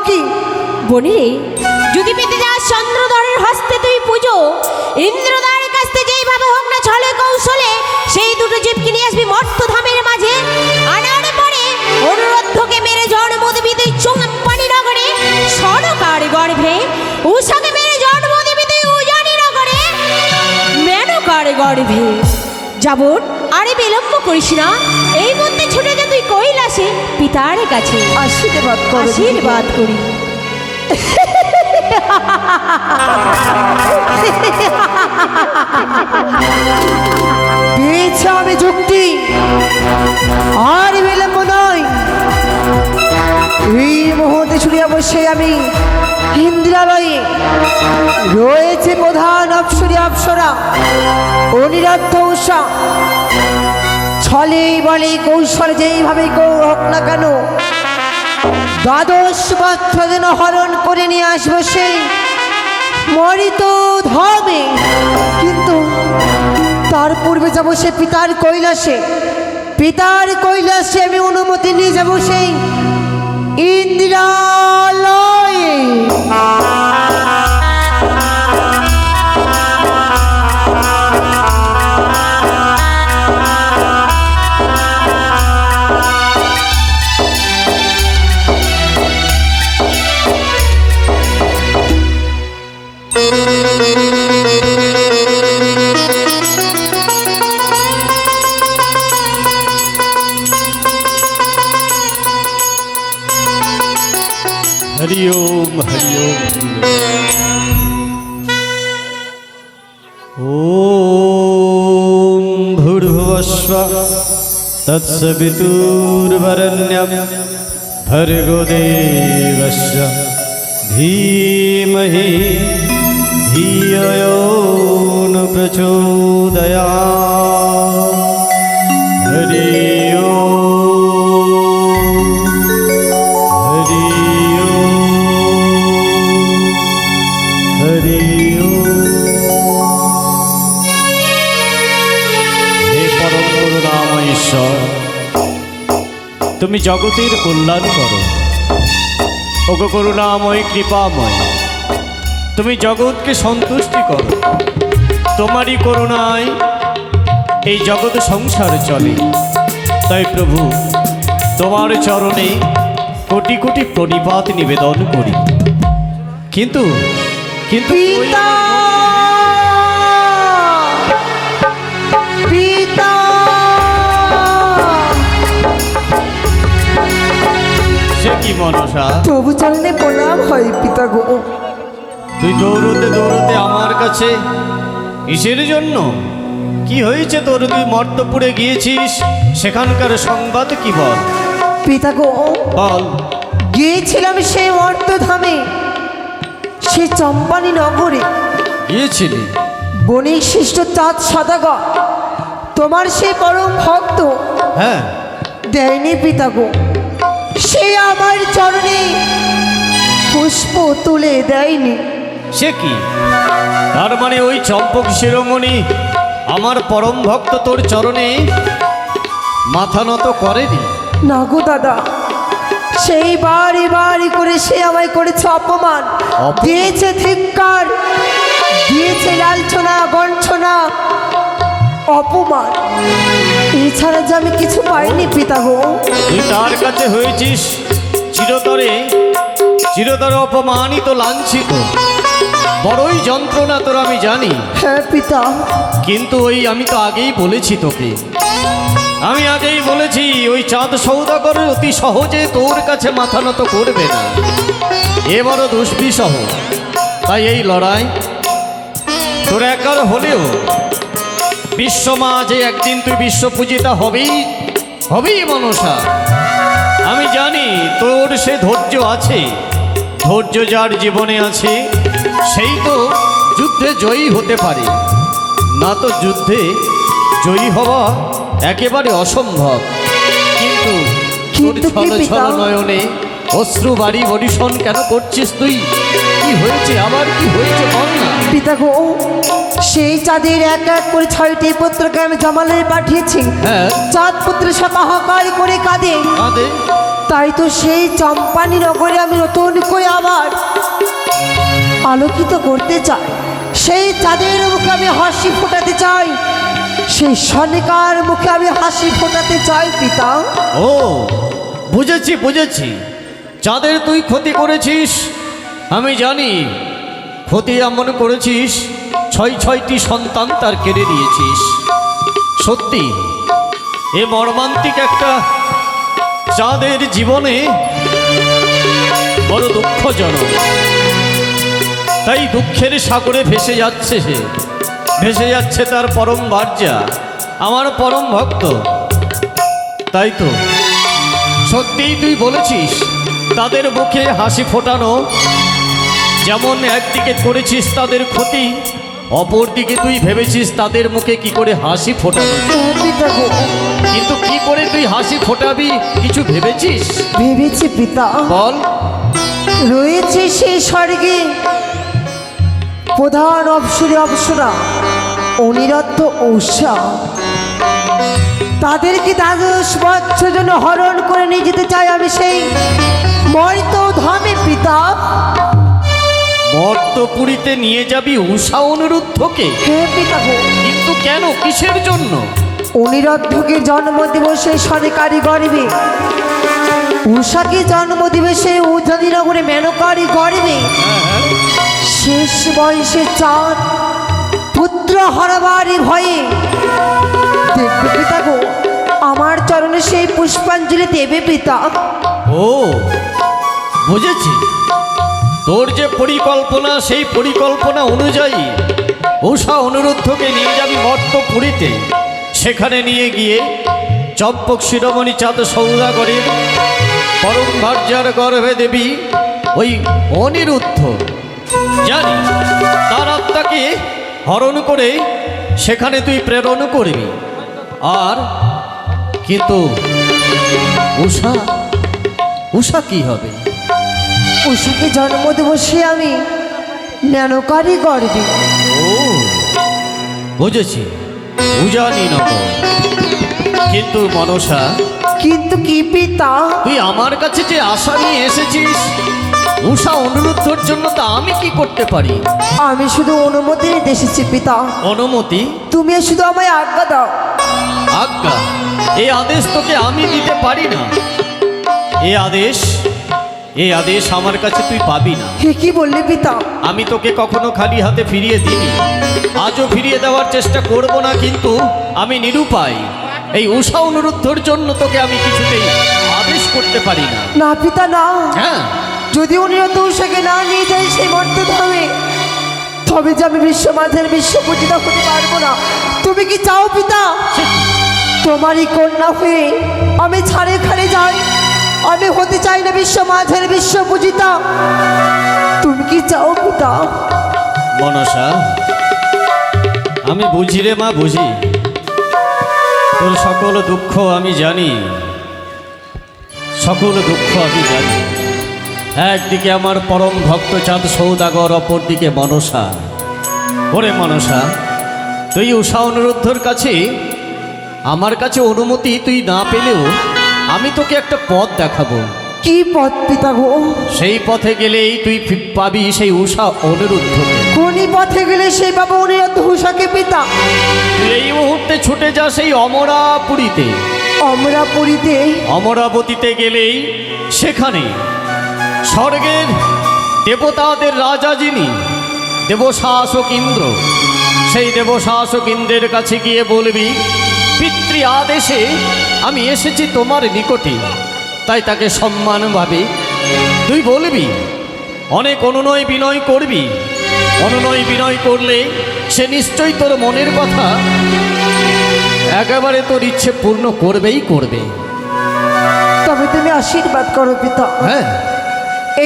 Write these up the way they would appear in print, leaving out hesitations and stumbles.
কি? বনি রে, যদি পেতে যাস চন্দ্রধরের হস্তে তুই পুজো, ইন্দ্রদার কাছ থেকে যেইভাবে হোক না ছলে কৌশলে সেই দুটো জীবকে নিয়ে আসবি মর্তধামের মাঝে। আনার পরে অনুরোধকে মেরে জন্ম দিবি তুই চুম্পানি নগরে সনকার গর্ভে, উষাকে মেরে জন্ম দিবি তুই উজানি নগরে মেনকার গর্ভে। যাবন, আরে বিলম্ব করিস না, এই মধ্যে ছুটে যা তুই কৈলাসে পিতার কাছে। আশীর্বাদ করো, আশীর্বাদ করি। পেয়েছি আমি যুক্তি, আর বিলম্ব নয়। এই মুহূর্তে ছুটে অবশ্যই আমি ইন্দ্রালয়ে। রয়েছে প্রধান অপ্সরী অপ্সরা অনিরুদ্ধ উষা। ছলে বলে কৌশল যেইভাবে হোক না কেন, দ্বাদশ বস্ত্র যেন হরণ করে নিয়ে আসবো সেই মরিত ধামে। কিন্তু তার পূর্বে যাব সে পিতার কৈলাসে। পিতার কৈলাসে আমি অনুমতি নিয়ে যাব সেই ইন্দ্রালয়ে। हरि ओम हरि ओम भूर्भुवस्वः तत्सवितुर्वरेण्यं भर्गो देवस्य धीमहि धियो यो न प्रचोदयात्। हरि ओम हरि हरि हे परम करुणामय ঈশ্বর, তুমি জগতের কল্যাণ করো। ওগো করুণাময় কৃপাময়, তুমি জগৎকে সন্তুষ্টি করো। তোমারই করুণায় এই জগৎ সংসার চলে। তাই প্রভু, তোমার চরণে কোটি কোটি প্রণিপাত নিবেদন করি। কিন্তু কিন্তু পিতা, পিতা, সে কি মনসা, প্রভু চরণে প্রণাম হয় পিতা গো। তুই দৌড়তে দৌড়তে আমার কাছে কিসের জন্য? কি হয়েছে তোর? তুই মর্তপুরে গিয়েছিস, সেখানকার সংবাদ কি বল? পিতা গো, বল। গিয়েছিলাম সেই মর্তধামে, সে চম্পানি নগরে। গিয়েছিলি? বণিক শিষ্ট চাঁদ সদাগর তোমার সে পরম ভক্ত হ্যাঁ। দেয়নি পিতা গো, সে আমার চরণে পুষ্প তুলে দেয়নি। সে কি? তার মানে ওই চম্পক শিরোমণি আমার পরম ভক্ত তোর চরণে মাথা নত করেনি? না গো দাদা, সেই বাড়ি বাড়ি করে সে আমায় করেছে অপমান, দিয়েছে ধিক্কার, দিয়েছে লাঞ্ছনা গঞ্ছনা অপমান। এছাড়া যে আমি কিছু পাইনি পিতা গো। তুই তার কাছে হয়েছিস চিরতরে চিরতরে অপমানিত, লাঞ্ছিত, বড়ই যন্ত্রণা তোর আমি জানি। হ্যাঁ পিতা। কিন্তু ওই আমি তো আগেই বলেছি তোকে, আমি আগেই বলেছি ওই চাঁদ সৌদাগর অতি সহজে তোর কাছে মাথা নত করবে না। এ বড় দুষ্বিষহ। তাই এই লড়াই তোর একার হলেও বিশ্বমাঝে একদিন তুই বিশ্বপূজিতা হবেই হবেই মনসা। আমি জানি তোর সে ধৈর্য আছে। ধৈর্য যার জীবনে আছে সেই তো যুদ্ধে জয়ী হতে পারে, না তো যুদ্ধে জয়ী হওয়া একেবারে অসম্ভব। কিন্তু তোর ছল ছল নয়নে অশ্রু বাড়ি বরিশন কেন করছিস তুই? কি হয়েছে? আবার কি হয়েছে বল না পিতা গো। সেই চাঁদের এক এক করে 6টি পুত্রকে আমি জমালয়ে পাঠিয়েছি। হ্যাঁ। চাঁদ পুত্র সব হাহাকার করে কাঁদে। তাই তো সেই চম্পানি নগরে আমি নতুন করে আবার আলোকিত করতে চাই। সেই চাঁদের মুখে আমি হাসি ফোটাতে চাই, সেই সনিকার মুখে আমি হাসি ফোটাতে চাই পিতা। ও বুঝেছি বুঝেছি, চাঁদের তুই ক্ষতি করেছিস আমি জানি। ক্ষতি এমন করেছিস, ছয়টি সন্তান তার কেড়ে নিয়েছিস। সত্যি এ মর্মান্তিক একটা চাঁদের জীবনে বড় দুঃখজনক। তাই দুঃখের সাগরে ভেসে যাচ্ছে সে, ভেসে যাচ্ছে তার পরম ভার্যা, আমার পরম ভক্ত। তাই তো সত্যিই তুই বলেছিস, তাদের মুখে হাসি ফোটানো যেমন একদিকে করেছিস তাদের ক্ষতি, অপরদিকে তুই ভেবেছিস তাদের মুখে কি করে হাসি ফোটানো। পিতা গো, কিন্তু কি করে তুই হাসি ফোটাবি কিছু ভেবেছিস? ভেবেছি পিতা। বল। রয়েছে সেই স্বর্গে প্রধান অপসরে অপসরা অনিরুদ্ধ উষা, তাদেরকে 12 বছর জন্য হরণ করে নিয়ে যেতে চাই আমি সেই মর্ত ধামে পিতা। মর্তপুরীতে নিয়ে যাবি উষা অনিরুদ্ধকে? হে পিতা গো, কিন্তু কেন, কিসের জন্য? অনিরুদ্ধকে জন্ম দেব সেই সরকারি গর্বে, উষাকে জন্ম দেবে সেই উজাদিনগরে মেনকারি গর্বে। শেষ বয়সে চাঁদ পুত্র হারাবারই ভয়ে দেখবে পিতা গো, আমার চরণে সেই পুষ্পাঞ্জলি দেবে পিতা। ও বুঝেছি, তোর যে পরিকল্পনা সেই পরিকল্পনা অনুযায়ী উষা অনিরুদ্ধকে নিয়ে যাবি মর্তপুরীতে। সেখানে নিয়ে গিয়ে চম্পক শিরোমণি চাঁদ সৌদাগরের পরম ভার্যার গর্ভে দেবী ওই অনিরুদ্ধ, জানি তার আত্মাকে হরণ করে সেখানে তুই প্রেরণ করবি। আর কিন্তু উষা, উষা কি হবে? উষাকে জন্ম দেব সে আমি মেনকারি গর্বে। ও বুঝেছি, উজানি নগর। কিন্তু মনসা, কিন্তু কি পিতা? তুই আমার কাছে যে আশা নিয়ে এসেছিস উষা অনিরুদ্ধর জন্য, তা আমি কি করতে পারি? আমি শুধু অনুমতি নিতে এসেছি পিতা। অনুমতি? তুমি শুধু আমায় আজ্ঞা দাও। আজ্ঞা? এই আদেশ তোকে আমি দিতে পারি না। এই আদেশ আমার কাছে তুই পাবি না। হে কি বললে পিতা? আমি তোকে কখনো খালি হাতে ফিরিয়ে দিই, আজও ফিরিয়ে দেওয়ার চেষ্টা করব না। কিন্তু আমি নিরুপায়, এই উষা অনিরুদ্ধর জন্য তোকে আমি কিছুতেই আদেশ করতে পারি না। না পিতা না, হ্যাঁ, যদি অনিরুদ্ধ উষাকে না নিয়ে যায় সেই মর্তধামে, তবে যে আমি বিশ্ব মাঝের বিশ্ব পূজিতা হতে পারবো না। তুমি কি চাও পিতা তোমারই কন্যা হয়ে আমি ছাড়ে খাড়ে যাই? আমি হতে চাই না বিশ্ব মাঝের বিশ্ব পূজিতা। তুমি কি চাও পিতা? মনসা, আমি বুঝি রে মা, বুঝি তোর সকল দুঃখ আমি জানি, সকল দুঃখ আমি জানি। একদিকে আমার পরম ভক্ত চাঁদ সৌদাগর, অপরদিকে মনসা। ওরে মনসা, তুই উষা অনিরুদ্ধর কাছে, আমার কাছে অনুমতি তুই না পেলেও আমি তোকে একটা পথ দেখাবো। কি পথ পিতা গো? সেই পথে গেলেই তুই পাবি সেই উষা অনিরুদ্ধকে। কোনি পথে গেলে সেই বাবা অনিরুদ্ধ উষাকে পিতা? তুই এই মুহূর্তে ছুটে যা সেই অমরাপুরীতে। অমরাপুরীতে? অমরাবতীতে গেলেই সেখানে স্বর্গের দেবতাদের রাজা যিনি, দেবশাসক ইন্দ্র, সেই দেবশাসক ইন্দ্রের কাছে গিয়ে বলবি পিতৃ আদেশে আমি এসেছি তোমার নিকটে। তাই তাকে সম্মানভাবে তুই বলবি, অনেক অনুনয় বিনয় করবি। অনুনয় বিনয় করলে সে নিশ্চয়ই তোর মনের কথা একেবারে তোর ইচ্ছে পূর্ণ করবেই করবে। তবে তুমি আশীর্বাদ করো পিতা। হ্যাঁ,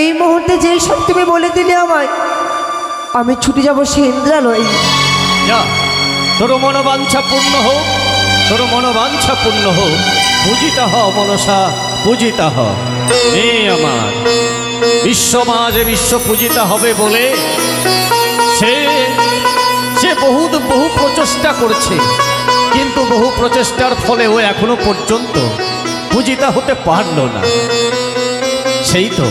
এই মুহূর্তে যেই সব তুমি বলে দিলে আমায়, আমি ছুটে যাব সে ইন্দ্রালয়। যা, তোর মনোবাঞ্ছা পূর্ণ হোক, তোর মনোবাঞ্ছা পূর্ণ হোক। পূজিতা হ মনসা, পূজিতা হ। এ আমার বিশ্ব মাঝে বিশ্ব পূজিতা হবে বলে সে বহু প্রচেষ্টা করছে, কিন্তু বহু প্রচেষ্টার ফলে ও এখনো পর্যন্ত পূজিতা হতে পারল না। সেই তো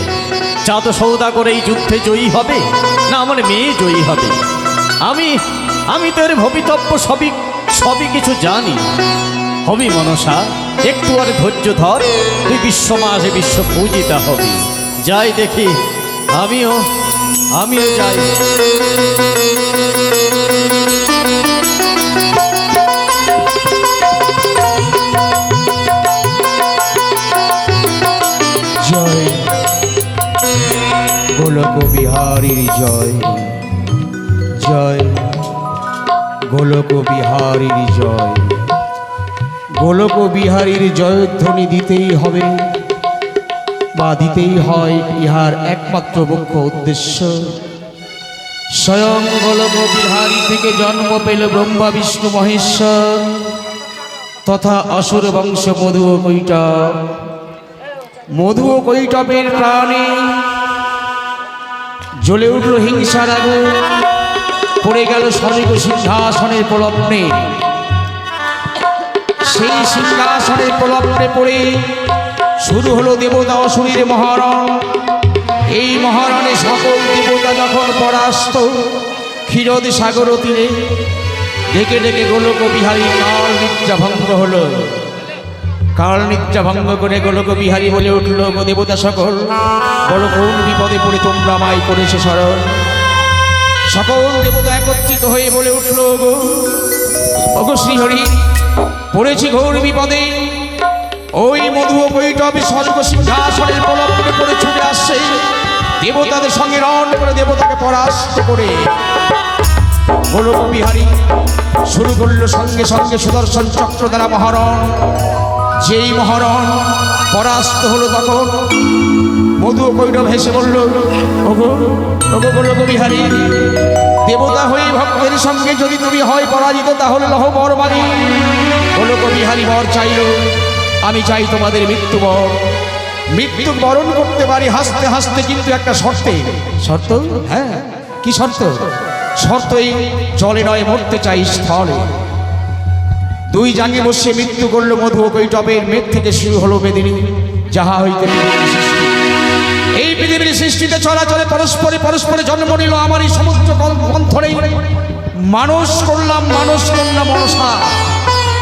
চাঁদ সৌদা করে এই যুদ্ধে জয়ী হবে না আমার মেয়ে জয়ী হবে? আমি তো এর ভবিতব্য সবই কিছু জানি। হবি মনসা, একটু আর ধৈর্য ধর, তুই বিশ্ব মাঝে বিশ্ব পূজিতা হবি। যাই দেখি, আমিও যাই। জয় গোলক বিহারীর জয়, জয় গোলক বিহারীর জয়। গোলক বিহারীর জয়ধ্বনি দিতেই হবে বা দিতেই হয়, ইহার একমাত্র মুখ্য উদ্দেশ্য। স্বয়ং গোলক বিহারী থেকে জন্ম পেল ব্রহ্মা বিষ্ণু মহেশ্বর তথা অসুর বংশ মধু ও কৈটব। মধু ও কৈটবের প্রাণে জ্বলে উঠল হিংসার আগুন, পড়ে গেল স্বর্গ সিংহাসনের প্রলগ্নে। সেই সিংহাসনের প্রলগ্নে পড়ে শুরু হলো দেবতা অসুরের মহারণ। এই মহারণে সকল দেবতা যখন পরাস্ত, ক্ষীরদ সাগর তীরে ডেকে ডেকে গোলক বিহারী কাল নিদ্রা ভঙ্গ হলো। কাল নিদ্রা ভঙ্গ করে গোলক বিহারী বলে উঠল, গো দেবতা সকল, বলো কোন বিপদে পড়ে তোমরা আমায় করেছে স্মরণ? সকল দেবতা একত্রিত হয়ে বলে উঠল, গো শ্রীহরি, পড়েছি ঘোর বিপদে। ওই মধু ও কৈটবে স্বর্গ সিংহাসনের প্রলগ্নে পড়ে ছুটে আসছে, দেবতাদের সঙ্গে রণ করে দেবতাকে পরাস্ত করে। গোলক বিহারী শুরু করল সঙ্গে সঙ্গে সুদর্শন চক্র দ্বারা মহারণ। যেই মহারণ পরাস্ত হলো, তখন মধু ও কৈটব হেসে বলল, ওগো গোলক বিহারী, দেবতা হয়ে ভক্তের সঙ্গে যদি তুমি হয় পরাজিত, তাহলে লহ বর মানি। গোলক বিহারী বর চাইল, আমি চাই তোমাদের মৃত্যু বর। মৃত্যু বরণ করতে পারি হাসতে হাসতে, কিন্তু একটা শর্তে। শর্ত? হ্যাঁ, কি শর্ত? শর্ত এই, জলে নয়, মরতে চাই স্থলে। দুই জাঙ্গে বসে মৃত্যু করল মধু ও কৈটবের। মেঘ থেকে শুরু হলো বেদিনী, যাহা হইতে পৃথিবীর সৃষ্টি। এই পৃথিবীর সৃষ্টিতে চলাচলে পরস্পরে জন্ম নিল আমার এই সমুদ্র মন্থনে। মানুষ করলাম মনসা।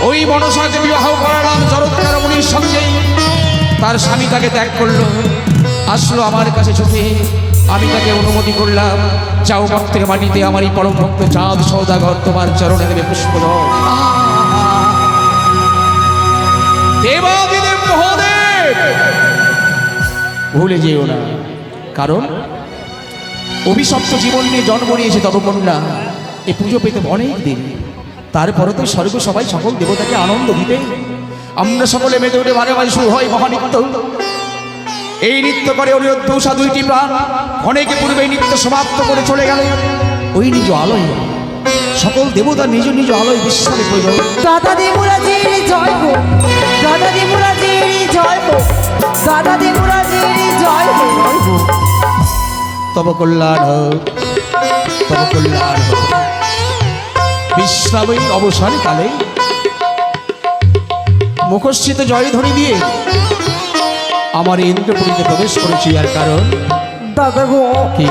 ওই মনসাকে বিবাহ করালাম জরৎকার মুনির সঙ্গে। তার স্বামী তাকে ত্যাগ করলো, আসলো আমার কাছে ছুটে। আমি তাকে অনুমতি করলাম, যাও ভক্তের মাটিতে আমার এই পরম ভক্ত চাঁদ সৌদাগর তোমার চরণে দেবে পুষ্পদল। দেবাদিদেব মহাদেব, ভুলে যেও না, কারণ অভিশপ্ত জীবন নিয়ে জন্ম নিয়েছে ততকন্যা। এ পুজো পেতে অনেক দিন, তারপরে তো স্বর্গ সবাই সকল দেবতাকে আনন্দ দিতে আমরা সকলে মেতে উঠে মাঝে মাঝে শুরু হয় মহানৃত্য। এই নৃত্য করে অনিরুদ্ধ উষা দুইটি প্রাণ অনেকে পূর্বে এই নৃত্য সমাপ্ত করে চলে গেল ওই নিজ আলোয়। সকল দেবতা নিজ নিজ আলোয় বিশ্বাসে কইল, দাদা দেবরাজের জয় হোক, দাদা দেবরাজের জয় হোক, দাদা দেবরাজের জয় হোক। তব কল্যাণ হোক, তব কল্যাণ হোক। বিশ্রামের অবসান কালে মুখশ্রিত জয়ধ্বনি দিয়ে আমার ইন্দ্রপুরীতে প্রবেশ করেছি। আর কারণ দাদা গো, কি?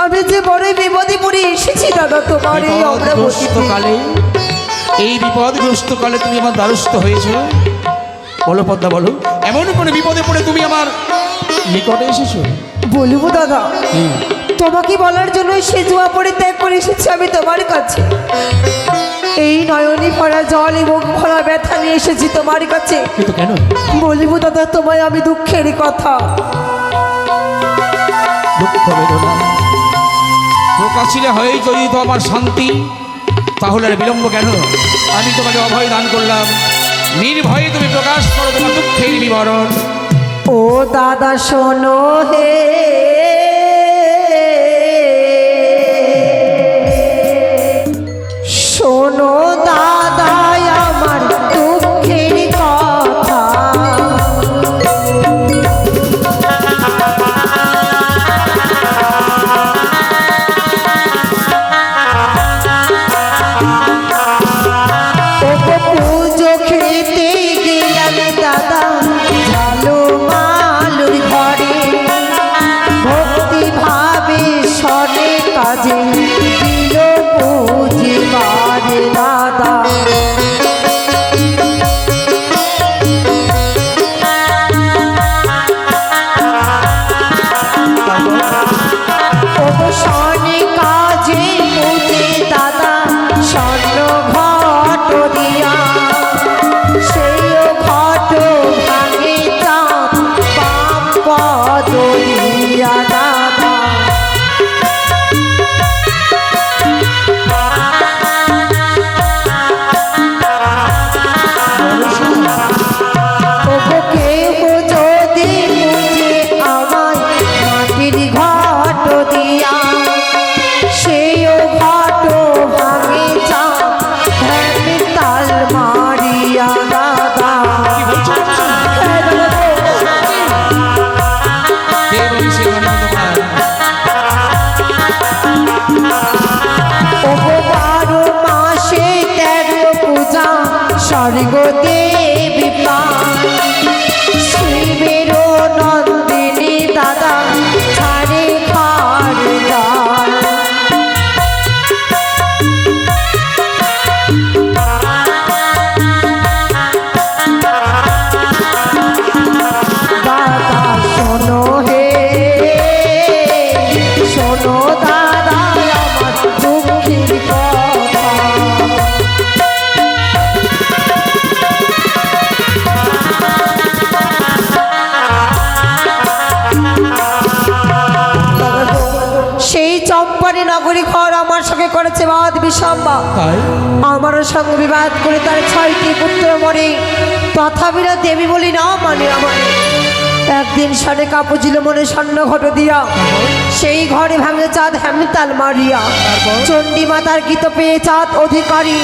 আমি যে বড়ই বিপদে পড়ে এসেছি দাদা, তোমার এই বিপদগ্রস্ত কালে, এই বিপদগ্রস্ত কালে তুমি আমার দ্বারস্থ হয়েছ। বলো পদ্মা, বলো এমন কোন বিপদে পড়ে তুমি আমার নিকটে এসেছো? বলবো দাদা, তোমাকে বলার জন্য সে জুয়া পড়ে ত্যাগ করে এসেছি আমি তোমার কাছে। এই নয়নে ভরা জল এবং ভরা ব্যথা নিয়ে এসেছি তোমার কাছে। কিন্তু কেন? বলবো দাদা তোমায় আমি দুঃখের কথা। দুঃখ বেদনা প্রকাশিলে হয় যদি তো আমার শান্তি, তাহলে আর বিলম্ব কেন? আমি তোমাকে অভয় দান করলাম, নির্ভয়ে তুমি প্রকাশ করো তোমার দুঃখের বিবরণ। ও দাদা শোনো হে, শোনো দাদা আমার দুঃখের কথা। পুজো খেতে গেলাম দাদা, কাজে দিল বুঝিবার দাদা। অবসানে কাজে বুঝে দাদা স্বর্ণ ঘট দিয়া, সেই ঘট ভাঙে চাঁদ পাপ পদ দিয়া দাদা। তবু কেহ যদি বুঝে আমায় মাটির ঘট দিয়া, সেই ঘট ভাঙে চাঁদ ধ্যান তাল মারিয়া দাদা। কে বলছে গো তোমার? ওগো 12 মাসে 13 পূজা স্বর্গ দেবী পায়, শিবের নন্দিনী দাদা ছাড়ে খার দায়। দাদা শোনো হে, শোনো দাদা আমার দুঃখের কথা। সেই চম্পারী নগরী ঘর আমার সঙ্গে করেছে বাদ বিসম্বা, তাই আমার সঙ্গে বিবাদ করে তার 6টি পুত্র মরে, তথাপিরা দেবী বলি না মানে আমার। একদিন সাড়ে কাপুজিল মনে স্বর্ণ ঘট দিয়া, সেই ঘরে ভাঙে চাঁদ হেমতাল মারিয়া, চণ্ডী মাতার গীত পেয়ে চাঁদ অধিকারী,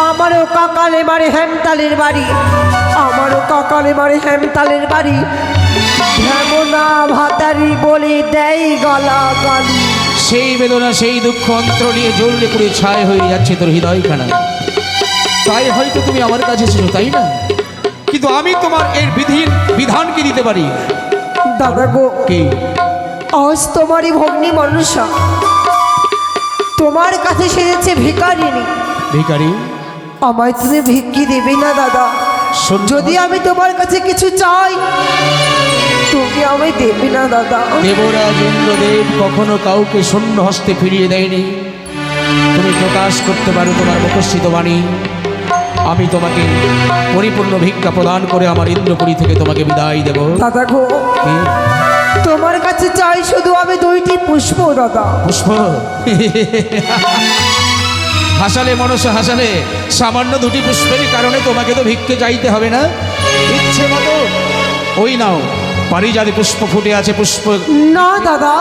আমারও কাকালে মারে হেমতালের বাড়ি, আমারও কাকালে মারে হেমতালের বাড়ি, হেমনা ভাতারি বলে দেয় গলা গালি। সেই বেদনা সেই দুঃখ অন্তর নিয়ে জ্বললে পুড়ে ছাই হয়ে যাচ্ছে তোর হৃদয়খানা। তাই হয়তো তুমি আমার কাছে এসেছো, তাই না? কিন্তু আমি তোমার এর বিধান কি দিতে পারি? দাদা গো, কি? আজ তোমারই ভগ্নী মনুষ্যা তোমার কাছে সেজেছে ভিখারিনী, ভিখারি? আমায় তুমি ভিক্ষি দেবে না দাদা? শোন- যদি আমি তোমার কাছে কিছু চাই তুমি আমায় দেবে না দাদা? দেবরাজ ইন্দ্রদেব কখনো কাউকে শূন্য হস্তে ফিরিয়ে দেয়নি। তুমি প্রকাশ করতে পারো তোমার মুখস্থিত বাণী, আমি তোমাকে পরিপূর্ণ ভিক্ষা প্রদান করে আমার ইন্দ্রপুরী থেকে তোমাকে বিদায় দেব। দাদা গো, কি? তোমার কাছে চাই শুধু আমি 2টি পুষ্প দাদা। পুষ্প? হাসালে মনসা হাসালে, সামান্য 2টি পুষ্পের কারণে তোমাকে তো ভিক্ষে চাইতে হবে না। ইচ্ছে মতো ওই নাও, পারিজাতি পুষ্প ফুটে আছে, পুষ্প। না দাদা,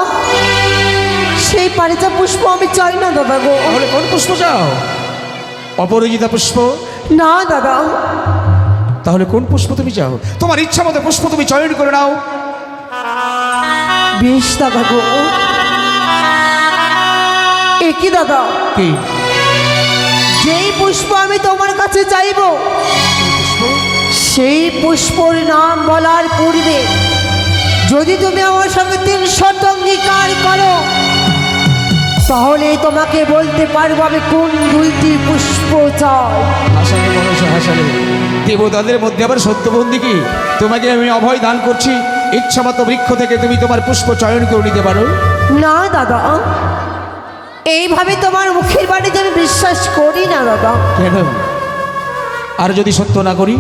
সেই পারিজা পুষ্প আমি চাই না দাদা গো। তাহলে কোন পুষ্প চাও? অপরাজিতা পুষ্প? না দাদা। তাহলে কোন পুষ্প তুমি চাও? তোমার ইচ্ছা মতো পুষ্প তুমি চয়ন করে নাও। বেশ দাদা গো। একই দাদা, কি যেই পুষ্প আমি তোমার কাছে চাইব সেই পুষ্পর নাম বলার পূর্বে যদি তুমি আমার সঙ্গে 3 শর্ত অঙ্গীকার করো তাহলে তোমাকে বলতে পারবো আমি কোন 2টি পুষ্প চাই। হাসালে মনসা হাসালে, দেবতাদের মধ্যে আবার সত্যবন্দী কি? তোমাকে আমি অভয় দান করছি, ইচ্ছা মতো বৃক্ষ থেকে তুমি তোমার পুষ্প চয়ন করে নিতে পারো। না দাদা, এইভাবে তোমার মুখের বাণীতে আমি বিশ্বাস করি না দাদা। কেন? আর যদি সত্য না করি?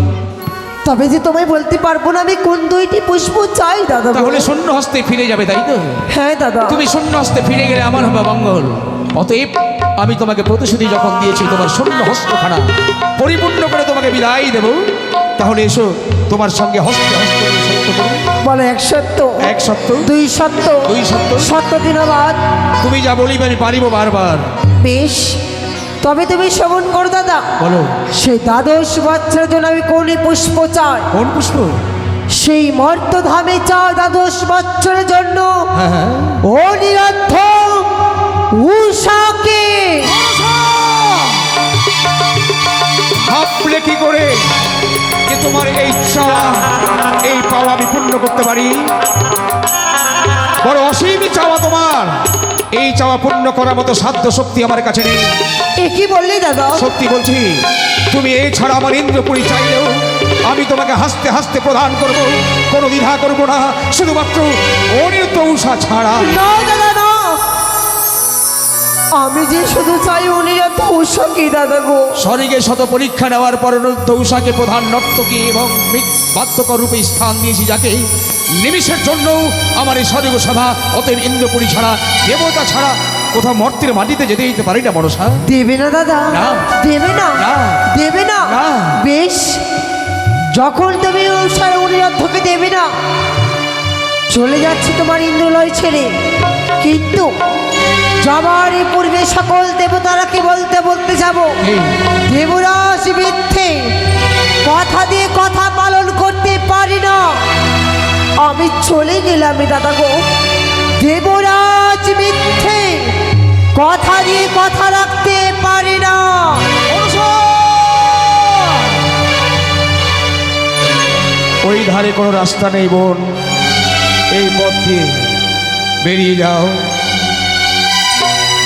তবে যে তোমায় বলতে পারবো না আমি কোন 2টি পুষ্প চাই দাদা। তাহলে শূন্য হস্তে ফিরে যাবে, তাই তো? হ্যাঁ দাদা। তুমি শূন্য হস্তে ফিরে গেলে আমার হবে মঙ্গল। অতএব আমি তোমাকে প্রতিশ্রুতি যখন দিয়েছি তোমার শূন্য হস্তখানা পরিপূর্ণ করে তোমাকে বিদায় দেব, তাহলে এসো তোমার সঙ্গে হস্তে হস্তে আমি সত্য করি। বলো 1 সত্য, 1 সত্য, 2 সত্য, 2 সত্য। সত্য দিনবাদ। তুমি যা বলিবে আমি পারিব বারবার। বেশ, তবে তুমি শ্রবণ করো দাদা। বলো। সেই 12 বছরের জন্য আমি কোন পুষ্প চাই? কোন পুষ্প? সেই মর্তধামে চাই 12 বছরের জন্য হ্যাঁ হ্যাঁ। ও নিরর্থ উষাকে। ভাবলে কি করে যে তোমার এই চাওয়া এই পাওয়া আমি পূর্ণ করতে পারি? বড় অসীম চাওয়া তোমার। এই চাওয়া পূর্ণ করার মতো সাধ্য শক্তি আমার কাছে নেই। এ কি বললি দাদা? সত্যি বলছি, তুমি এই ছাড়া আমার ইন্দ্রপুরী চাইলেও আমি তোমাকে হাসতে হাসতে প্রদান করব, কোনো দ্বিধা করব না, শুধুমাত্র অনির্দৌষা ছাড়া। না দাদা না, আমি যে শুধু চাই অনিরুদ্ধ উষা কি দাদা গো। স্বর্গে শত পরীক্ষা নেওয়ার পর অনির্দৌষাকে প্রধান নর্তকী এবং বাদ্যকর রূপে স্থান দিয়েছি, যাকে নিমিষের জন্য আমার এই স্বর্গ সভা, অতএব ইন্দ্রপুরী ছাড়া, দেবতা ছাড়া কোথাও মর্তের মাটিতে যেতে দিতে পারি না মনসা। দেবে না দাদা? না। দেবে না? না। দেবে না? না। বেশ, যখন তুমি উষার অনিরুদ্ধকে দেবে না, চলে যাচ্ছে তোমার ইন্দ্রলয় ছেড়ে। কিন্তু যাবার পূর্বে সকল দেবতারাকে বলতে বলতে যাব, দেবরাজ মিথ্যে, কথা দিয়ে কথা পালন করতে পারি না। আমি চলে গেলাম দাদা গো। দেবরাজ মিথ্যে, কথা দিয়ে কথা রাখতে পারি না। ওই ধারে কোনো রাস্তা নেই বোন, এই পথ দিয়ে বেরিয়ে যাও,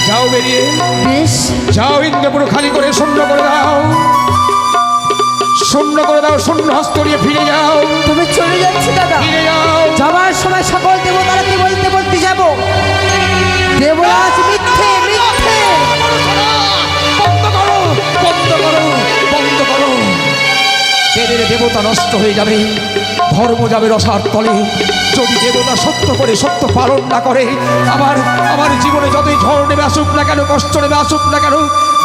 যাও বেরিয়ে বেশ, যাও, ইন্দ্রপুর খালি করে শূন্য করে দাও, শূন্য করে দাও, শূন্য হস্ত নিয়ে ফিরে যাও, তুমি চলে যাচ্ছি দাদা। ফিরে যাও। যাবার সময় সকল দেবতারাকে বলতে বলতে যাব, দেবরাজ মিথ্যে, মিথ্যে। বন্ধ করো, বন্ধ করো, বন্ধ করো। এদের দেবতা নষ্ট হয়ে যাবে, ধর্ম যাবে রসার তলে। যদি দেবতা সত্য করে সত্য পালন না করে, আমার জীবনে যতই ঝড় নেমে আসুক না কেন, কষ্ট নেমে আসুক না কেন,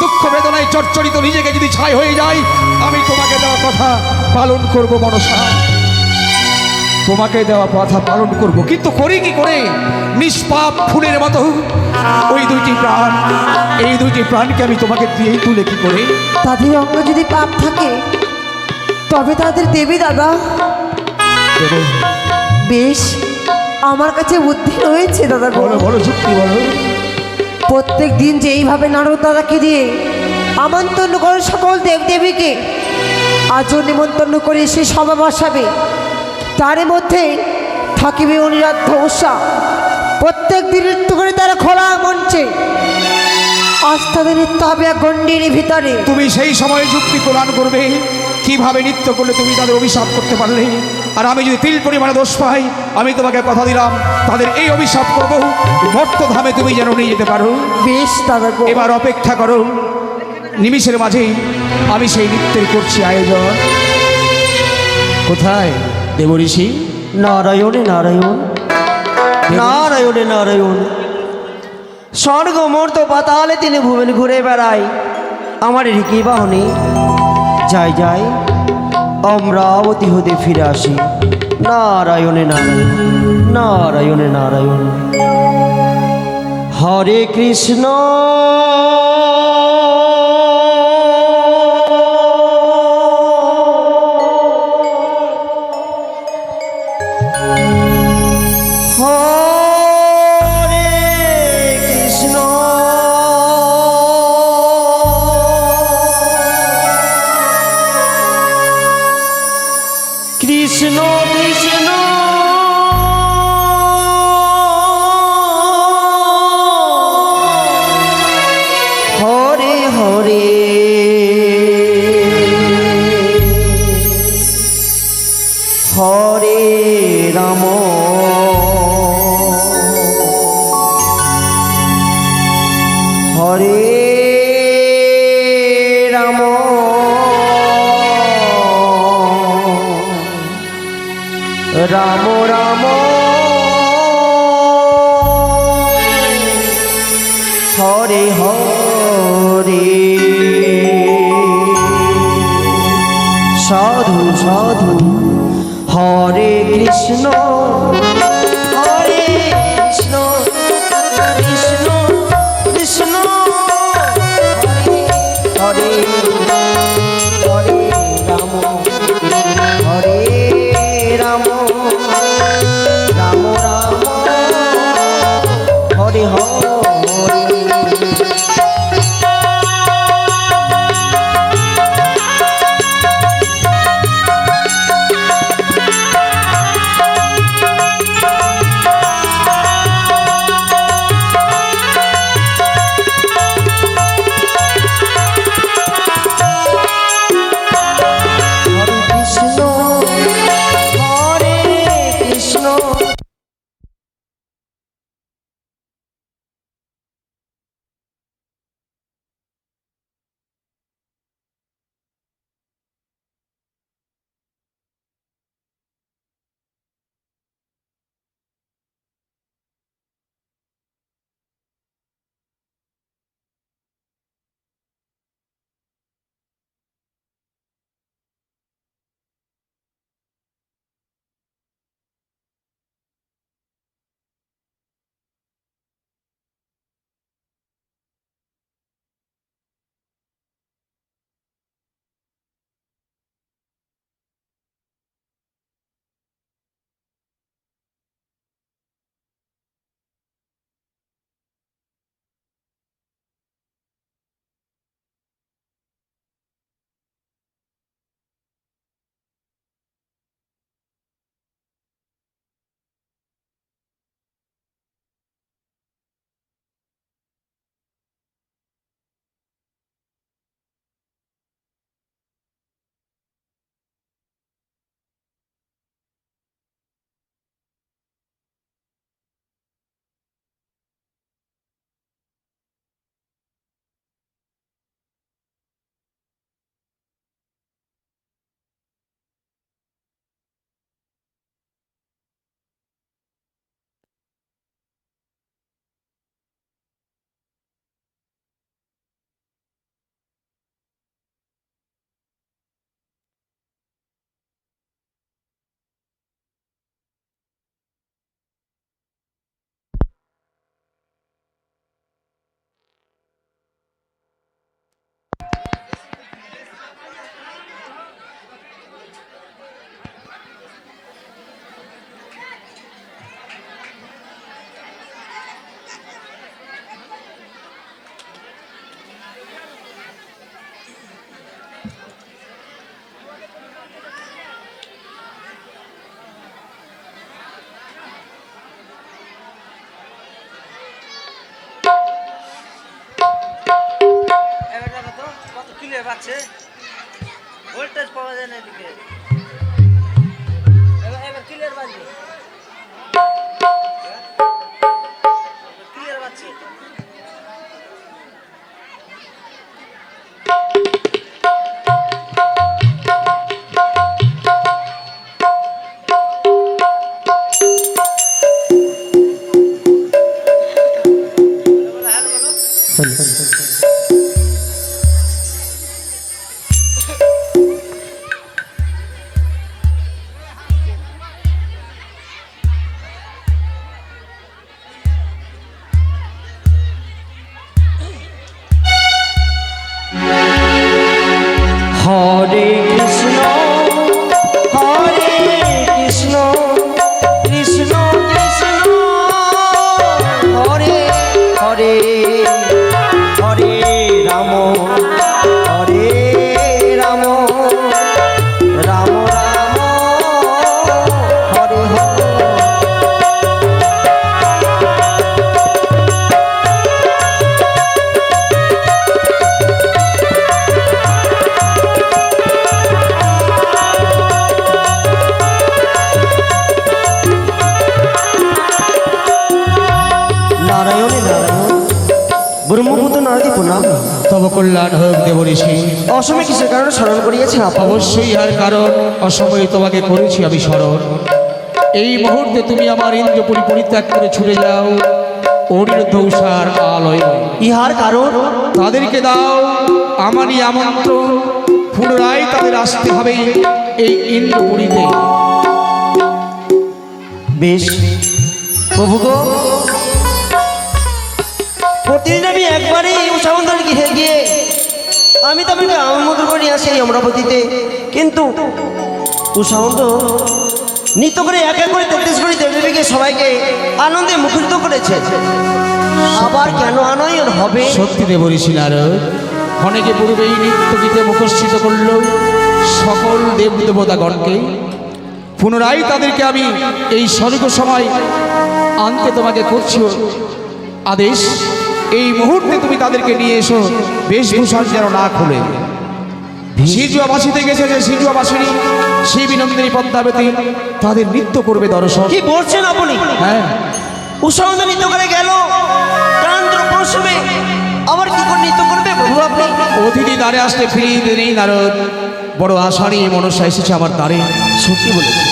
দুঃখ বেদনায় চচ্চরিত নিজেকে যদি ছাই হয়ে যায়, আমি তোমাকে দেওয়া কথা পালন করব মনসা, তোমাকে দেওয়া কথা পালন করব। কিন্তু করি কি করে? নিষ্পাপ ফুলের মতো ওই দুইটি প্রাণ, এই দুইটি প্রাণকে আমি তোমাকে দিয়েই তুলে কি করে? তাদের অঙ্গ যদি পাপ থাকে তবে তাদের দেবে দাদা। দেব। বেশ, আমার কাছে বুদ্ধি রয়েছে দাদা গো। বলো বলো, যুক্তি বলো। প্রত্যেক দিন যে এইভাবে নারদ দাদাকে দিয়ে আমন্ত্রণ করে সকল দেবদেবীকে আজও নিমন্ত্রণ করে সে সভা বসাবে, তার মধ্যে থাকিবে অনিরুদ্ধ উষা। প্রত্যেক দিন নৃত্য করে তারা খোলা মঞ্চে, আজ তাদের নৃত্য হবে এক গণ্ডির ভিতরে। তুমি সেই সময় যুক্তি প্রদান করবে, কিভাবে নৃত্য করলে তুমি তাদের অভিশাপ করতে পারলে। আর আমি যদি তিল পরিমাণে দোষ পাই, আমি তোমাকে কথা দিলাম তাদের এই অভিশাপ করবো, মর্তধামে তুমি যেন নিয়ে যেতে পারো। বেশ দাদা গো, এবার অপেক্ষা করো, নিমিষের মাঝেই আমি সেই নৃত্যের করছি আয়োজন। কোথায় দেবঋষি? নারায়ণে নারায়ণ, নারায়ণে নারায়ণ। স্বর্গ মর্ত পাতালে তিনি ভুবন ঘুরে বেড়ায়, আমার রিকি বাহনে যাই যাই অমরাবতী হতে ফিরে আসি। নারায়ণে নারায়ণ, নারায়ণে নারায়ণ। হরে কৃষ্ণ হরে কৃষ্ণ কৃষ্ণ কৃষ্ণ হরে হরে হরে রাম হরে রাম রাম রাম হরে হরে সাধু সাধু হরে কৃষ্ণ হরে কৃষ্ণ কৃষ্ণ কৃষ্ণ হরে হরে রাম হরে রাম রাম রাম হরে হরে আছে ভোল্টেজ পাওয়া যায় না এদিকে এবার ক্লিয়ার বাজবে ক্লিয়ার বাজছে হরে কৃষ্ণ কৃষ্ণ কৃষ্ণ হরে হরে হরে রাম হরে রাম রাম রাম হরে হরে নারায়ণে নারায়ণ ব্রহ্মপুত্র নারদী প্রণাম তব কল্যাণ হোক দেব ঋষি। অসমে কিসের কারণে স্মরণ করিয়েছেন আপা? অবশ্যই আর কারণ অসময়ে তোমাকে করেছি আমি স্মরণ। এই মুহূর্তে তুমি আমার ইন্দ্রপুরী পরিত্যাগ করে ছুটে যাও অনিরুদ্ধৌষার আলয়। ইহার কারণ তাদেরকে দাও আমারই আমন্ত্রণ, পুনরায় তাদের আসতে হবে এই ইন্দ্রপুরীতে। বেশ প্রভু গো, প্রতিদিন আমি একবারই উষাবন্ধনের গৃহে গিয়ে আমি তাদেরকে আমন্ত্রণ করে নিয়ে আসি এই অমরাবতীতে, কিন্তু উষাবন্ধ নৃত্য করে এক এক করে 33 কোটি দেবদেবীকে সবাইকে আনন্দে মুখরিত করেছে, আবার কেন আনয়ন হবে? সত্যি দেব ঋষি নারদ, অনেকে পূর্বেই নৃত্য গীতে মুখস্থিত করল সকল দেব দেবতাগণকে, পুনরায় তাদেরকে আমি এই স্বর্গ সময় আনতে তোমাকে করছি আদেশ। এই মুহূর্তে তুমি তাদেরকে নিয়ে এসো, বেশভূষণ যেন না খুলে। সিজুয়াবাসীতে গেছে যে সিজুয়াবাসিনী সেই বিনন্দিনী পদ্মাবতী তাদের নৃত্য করবে দর্শন। কি বলছেন আপনি? হ্যাঁ, উষাবন্ধ নৃত্য করে গেল প্রান্ত প্রসবে, আবার কি করে নৃত্য করবে প্রভু আপনি? অতিথি দ্বারে আসতে ফিরিয়ে নেই নারদ, বড় আশা নিয়ে মনসা এসেছে আমার দ্বারে। সত্যি বলেছে,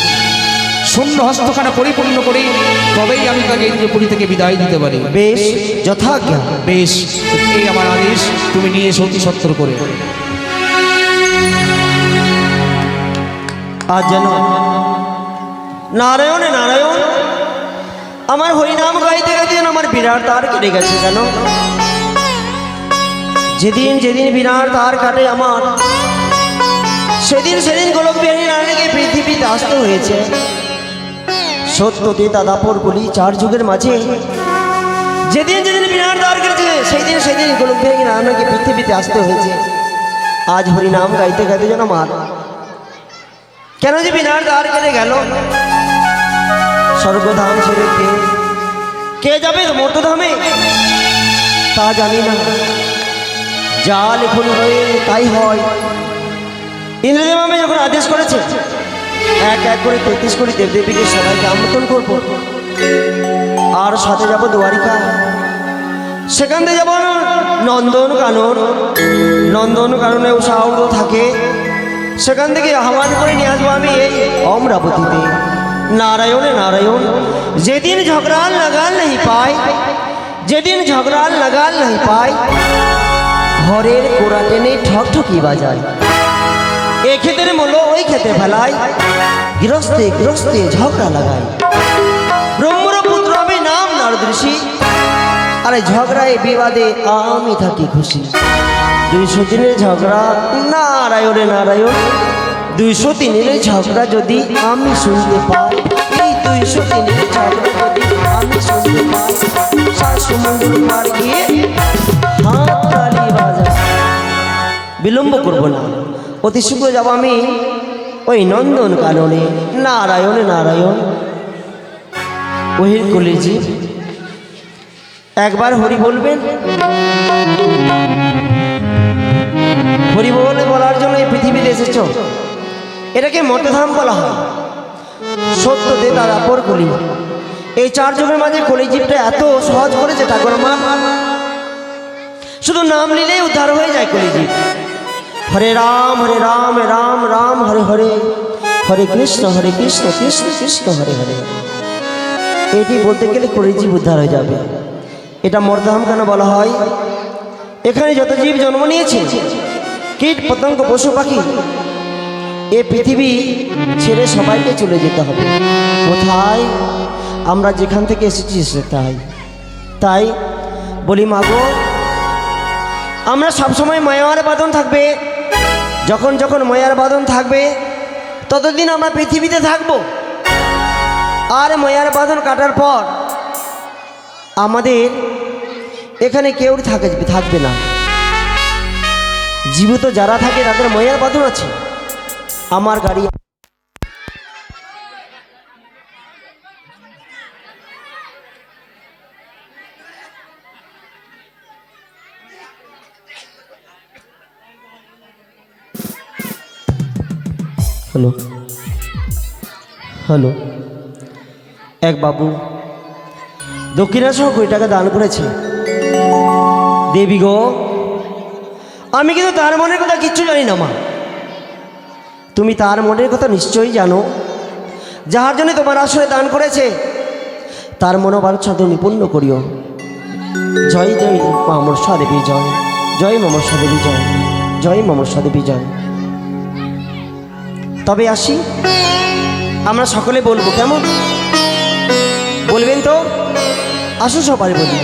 শূন্য হস্তখানা পরিপূর্ণ করে তবেই আমি তাকে ইন্দ্রপুরী থেকে বিদায় দিতে পারি। বেশ যথাজ্ঞা। বেশ, এই আমার আদেশ, তুমি নিয়ে এসো অতি সত্তর করে। আজ যেন নারায়ণে নারায়ণ আমার হরিনাম গাইতে গাইতে যেন আমার বিরাট তার কেটে গেছে। কেন যেদিন যেদিন বিরাট তার কাটে আমার, সেদিন সেদিন গোলক বিহারী নারায়ণকে পৃথিবীতে আসতে হয়েছে। সত্যতে দাদাপর বলি 4 যুগের মাঝে যেদিন যেদিন বিরাট তার কেটেছে, সেই দিন সেদিন গোলক বিহারী নারায়ণকে পৃথিবীতে আসতে হয়েছে। আজ হরিনাম গাইতে গাইতে যেন আমার কেন যে বিনার দ্বার কেটে গেল। স্বর্গধাম ছেড়ে কে যাবে মর্তধামে তা জানি না, যা লেখন হয়ে তাই হয়। ইন্দ্রদেব আমি যখন আদেশ করেছে এক এক করে 33 কোটি দেবদেবীকে সবাইকে আমন্ত্রণ করবো, আর সাথে যাব দ্বারিকা, সেখান থেকে যাবো নন্দন কানন। নন্দন কাননে উষাবন্ধ থাকে, সেখান থেকে আহ্বান করে নিয়ে আসবো আমি এই অমরাবতীতে। নারায়ণে নারায়ণ যেদিন ঝগড়াল লাগাল নেই পাই, যেদিন ঝগড়াল লাগাল নেই পাই, ঘরের কোড়া টেনে ঠকঠকি বাজায়। এ ক্ষেতের মূল্য ওই খেতে ফেলাই, গৃহস্থে গৃহস্থে ঝগড়া লাগাই। ব্রহ্মর পুত্র আমি নাম নারদ ঋষি, আরে ঝগড়ায় বিবাদে আমি থাকি খুশি। 200 দিনের ঝগড়া নারায়ণে নারায়ণ, 200 দিনের ঝগড়া যদি আমি শুনতে পাই, এই 200 দিনের ঝগড়া যদি আমি শুনতে পাই, শাসমুন্ডল পার গিয়ে হাত তালি বাজা। বিলম্ব করব না, অতি শীঘ্র যাব আমি ওই নন্দন কাননে। নারায়ণে নারায়ণ ওহির কলিজি একবার হরি বলবেন। হরি বলে বলার জন্য এই পৃথিবীতে এসেছো, এটাকে মর্তধাম বলা হয়। সত্যতে তার অপর কলি। এই চার যুগের মাঝে কলিজীবটা এত সহজ করেছে ঠাকুর মা, শুধু নাম নিলেই উদ্ধার হয়ে যায় কলিজীব। হরে রাম রাম রাম হরে হরে, হরে কৃষ্ণ কৃষ্ণ কৃষ্ণ হরে হরে। এটি বলতে গেলে কলিজীব উদ্ধার হয়ে যাবে। এটা মর্তধাম কেন বলা হয়? এখানে যত জীব জন্ম নিয়েছে, কীট পতঙ্গ পশু পাখি, এ পৃথিবী ছেড়ে সবাইকে চলে যেতে হবে। কোথায়? আমরা যেখান থেকে এসেছি সেটাই। তাই বলি মাগো, আমরা সবসময় মায়ার বাঁধন থাকবে। যখন যখন মায়ার বাঁধন থাকবে ততদিন আমরা পৃথিবীতে থাকব। আর মায়ার বাঁধন কাটার পর আমাদের এখানে কেউ থাকবে না। জীবিত যারা থাকে তাদের মায়ার বাঁধন আছে। আমার গাড়ি হ্যালো হ্যালো, এক বাবু দক্ষিণাসহ কোটি টাকা দান করেছে। দেবী গো, আমি কিন্তু তার মনের কথা কিচ্ছু জানি না মা। তুমি তার মনের কথা নিশ্চয়ই জানো। যাহার জন্য তোমার আসলে দান করেছে তার মনোবাঞ্ছা তুমি পূর্ণ করিও। জয় জয় মা মনসা দেবী জয়, জয় মা মনসা দেবী জয়, জয় মা মনসা দেবী জয়। তবে আসি, আমরা সকলে বলবো, কেমন বলবেন তো? আসো সবাই বলি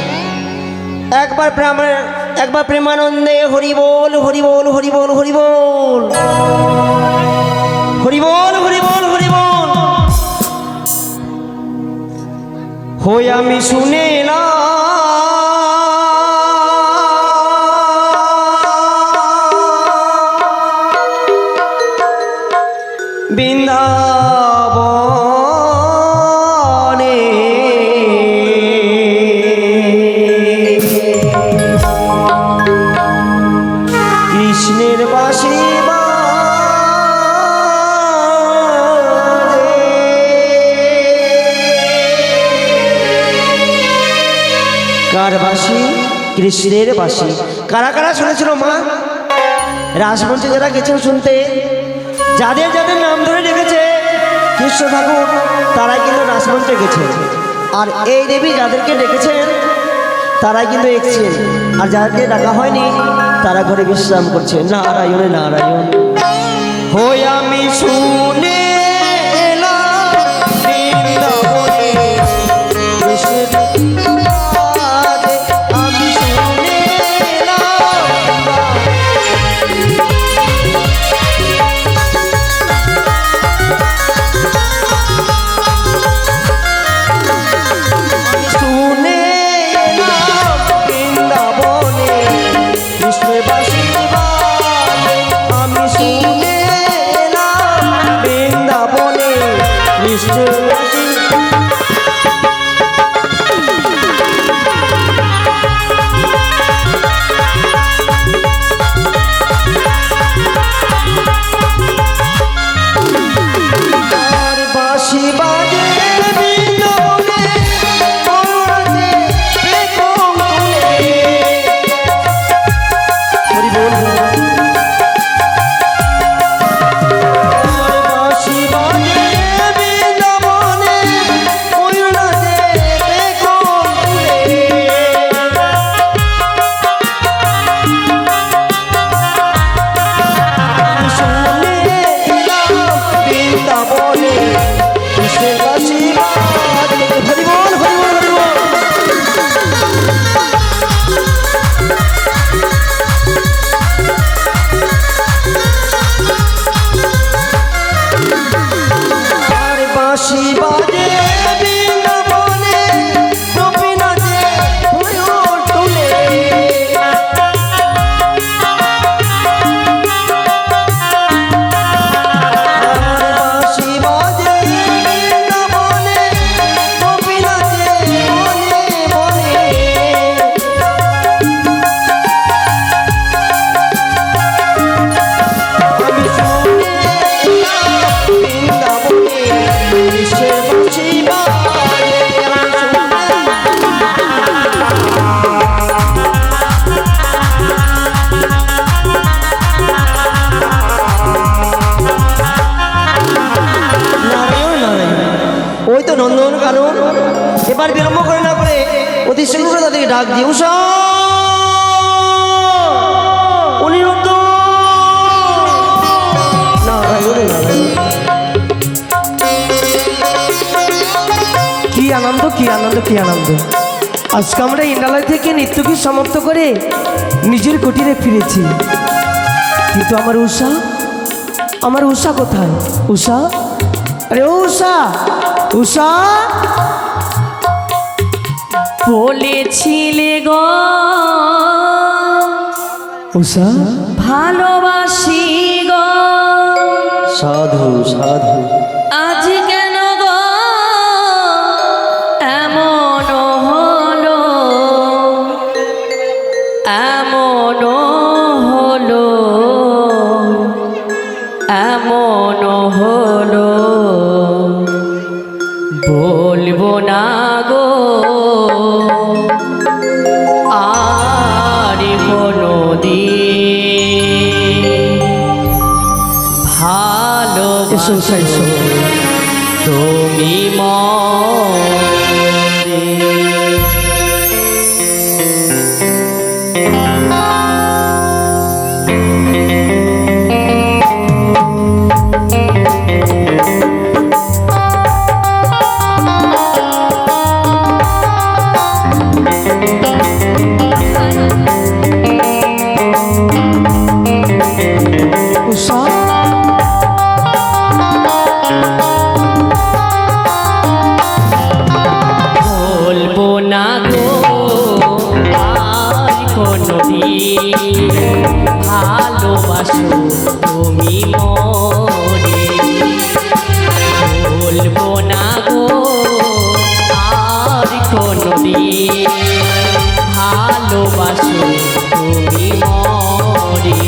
একবার প্রেমানন্দে হরি বল হরি বল হরি বল হরি বল হরি বল হরি বল হরি বল। হই আমি শুনে না বৃন্দাবনে কৃষ্ণের বাঁশি বাজে। কার বাঁশি? কৃষ্ণের বাঁশি। কারা কারা শুনেছিল মা? রাসমঞ্চে যারা গেছেন শুনতে, যাদের যাদের নাম ধরে ডেকেছে কৃষ্ণ ঠাকুর, তারাই কিন্তু রাসমঞ্চে গেছে। আর এই দেবী যাদেরকে ডেকেছেন তারাই কিন্তু এসেছেন। আর যাদেরকে ডাকা হয়নি তারা ঘরে বিশ্রাম করছে। নারায়ণে নারায়ণ। হই আমি শুনে বৃন্দা করে তাদেরকে ডাক দিয়ে উষা অনিরুদ্ধ নারায়ণ নারায়ণ। কি আনন্দ কি আনন্দ কি আনন্দ! আজকে আমরা ইন্দ্রালয় থেকে নৃত্যকে সমাপ্ত করে নিজের কুটিরে ফিরেছি, কিন্তু আমার উষা কোথায়? উষা, আরে ও উষা, উষা! বলেছিলে গো উষা, ভালোবাসি গো, সাধু সাধু। আজ কেন গো এমন হলো, এমন হলো, এমন হলো, বলবো না গো আর কোনোদিন। এসো উষা, এসো। তুমি মরে উষা, বলবো না গো আর কোনোদিন, ভালোবাসো তুমি মরে। বলবো না গো আর কোনোদিন, ভালোবাসো তুমি মরে।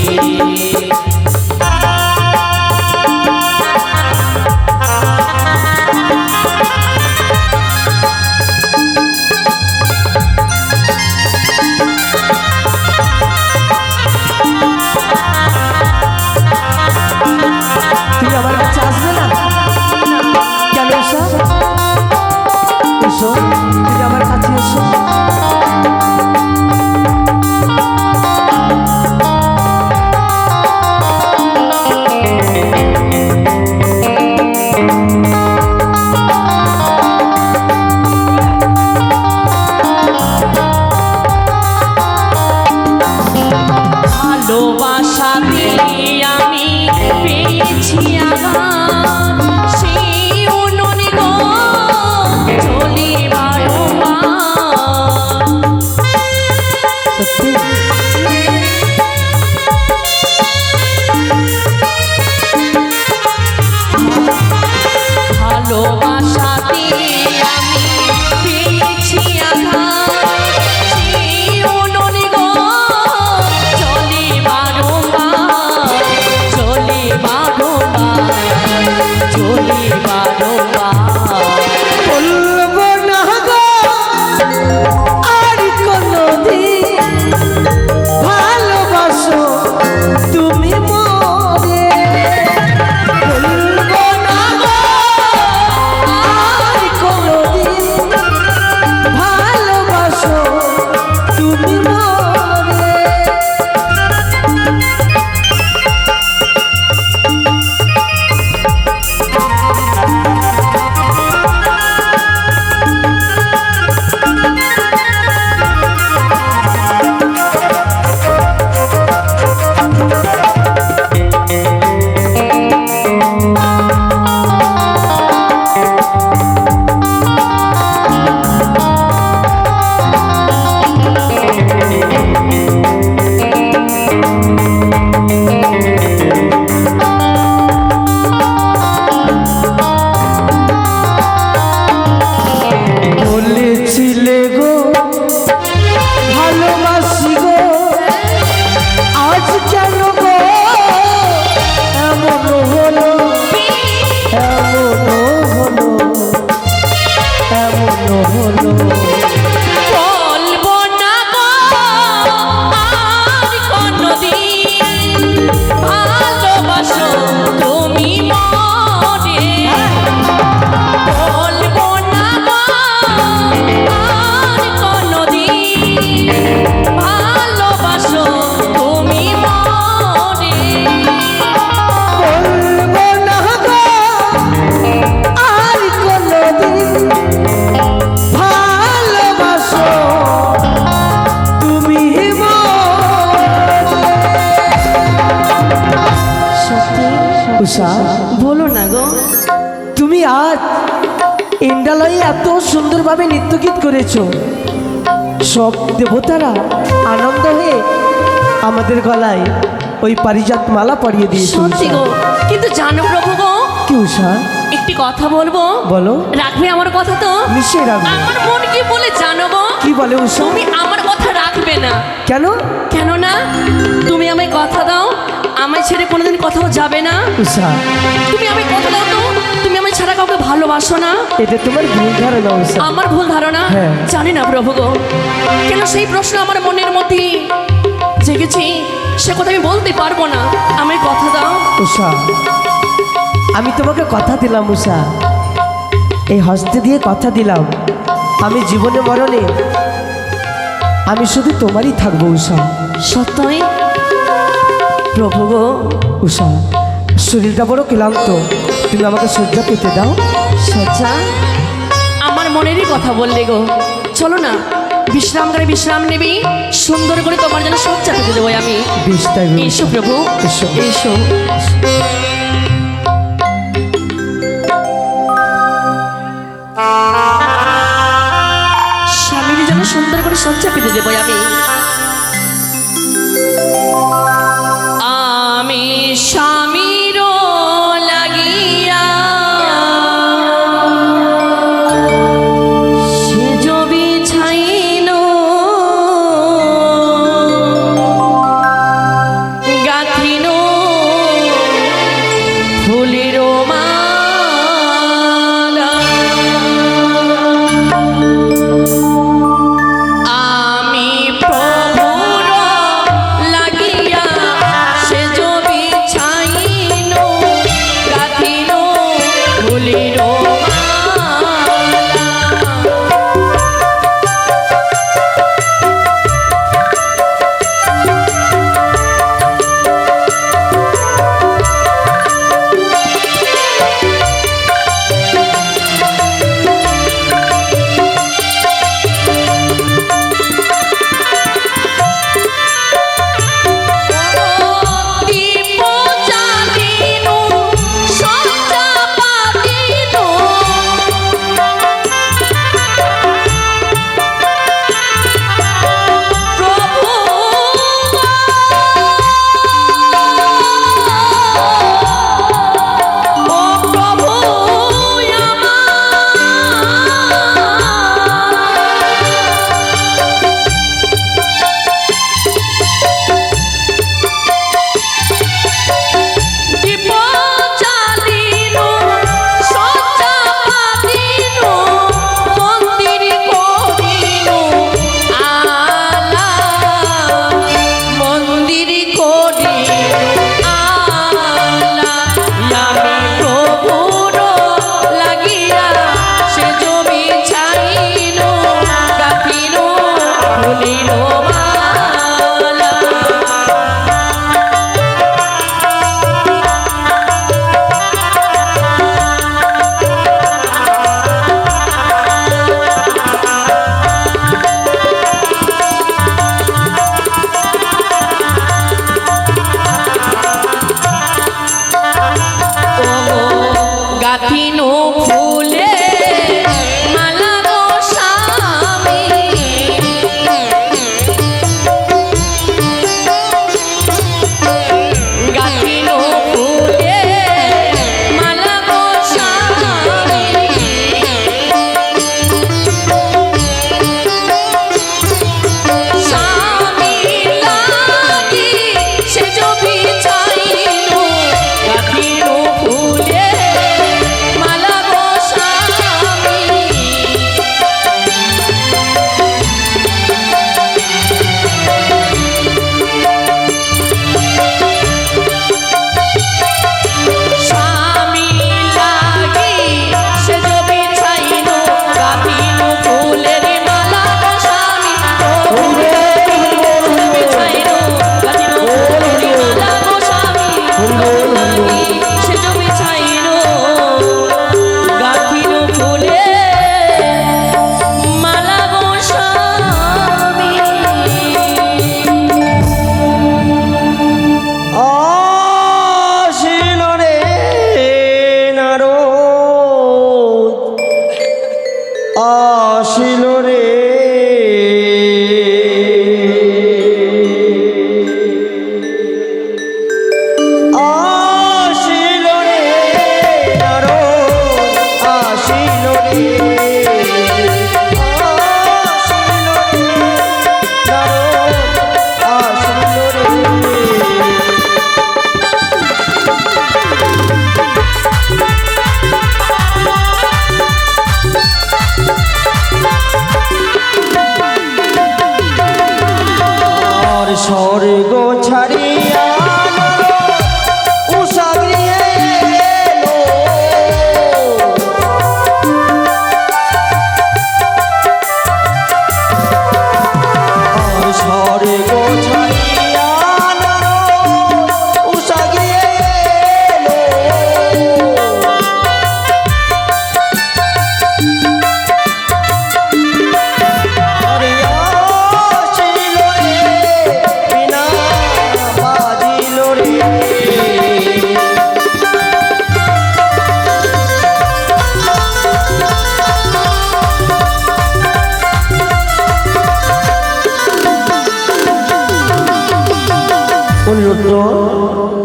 তুমি আমার কাছে আসবে না কেন? উষা, এসো, তুমি আমার কাছে এসো। সুন্দরভাবে নৃত্যগীত করেছো, সব দেবতারা আনন্দ হয়ে আমাদের গলায় ওই পারিজাত মালা পরিয়ে দিয়েছে। সত্যি গো, কিন্তু জানো প্রভু গো, কি উষা? একটি কথা বলবো, বলো। রাখবে আমার কথা তো? নিশ্চয়ই রাখবো। আমার মন কি বলে জানো গো? কি বলে উষা? তুমি আমার কথা রাখবে না। কেন? কেন না? তুমি আমায় কথা দাও, আমায় ছেড়ে কোনোদিন কোথাও যাবে না। উষা, তুমি আমায় কথা দাও তো, তুমি আমায় ছাড়া কাউকে ভালোবাসো না। এটা তোমার ভুল ধারণা উষা। আমার ভুল ধারণা? হ্যাঁ। জানি না প্রভু গো, কেন সেই প্রশ্ন আমার মনের মধ্যে জেগেছি, সে কথা আমি বলতে পারবো না। আমায় কথা দাও। উষা, আমি তোমাকে কথা দিলাম উষা, এই হস্তে দিয়ে কথা দিলাম, আমি জীবনে মরণে আমি শুধু তোমারই থাকবো উষা। সত্যই প্রভু গো। উষা, শরীরটা বড় ক্লান্ত, তুমি আমাকে শয্যা পেতে দাও। সজ্জা, আমার মনেরই কথা বললে গো। চলো না, বিশ্রাম করে বিশ্রাম নেবি, সুন্দর করে তোমার জন্য সজ্জা পেতে দেবো আমি। বেশ তাই হবে, এসো উষা। প্রভু, এসো। এসো। স্বামীর জন্য সুন্দর করে সজ্জা পেতে দেবো আমি। আমি স্বামীর লাগিয়া সেজ বিছাইল, গাঁথিল ফুলের মালা। আমি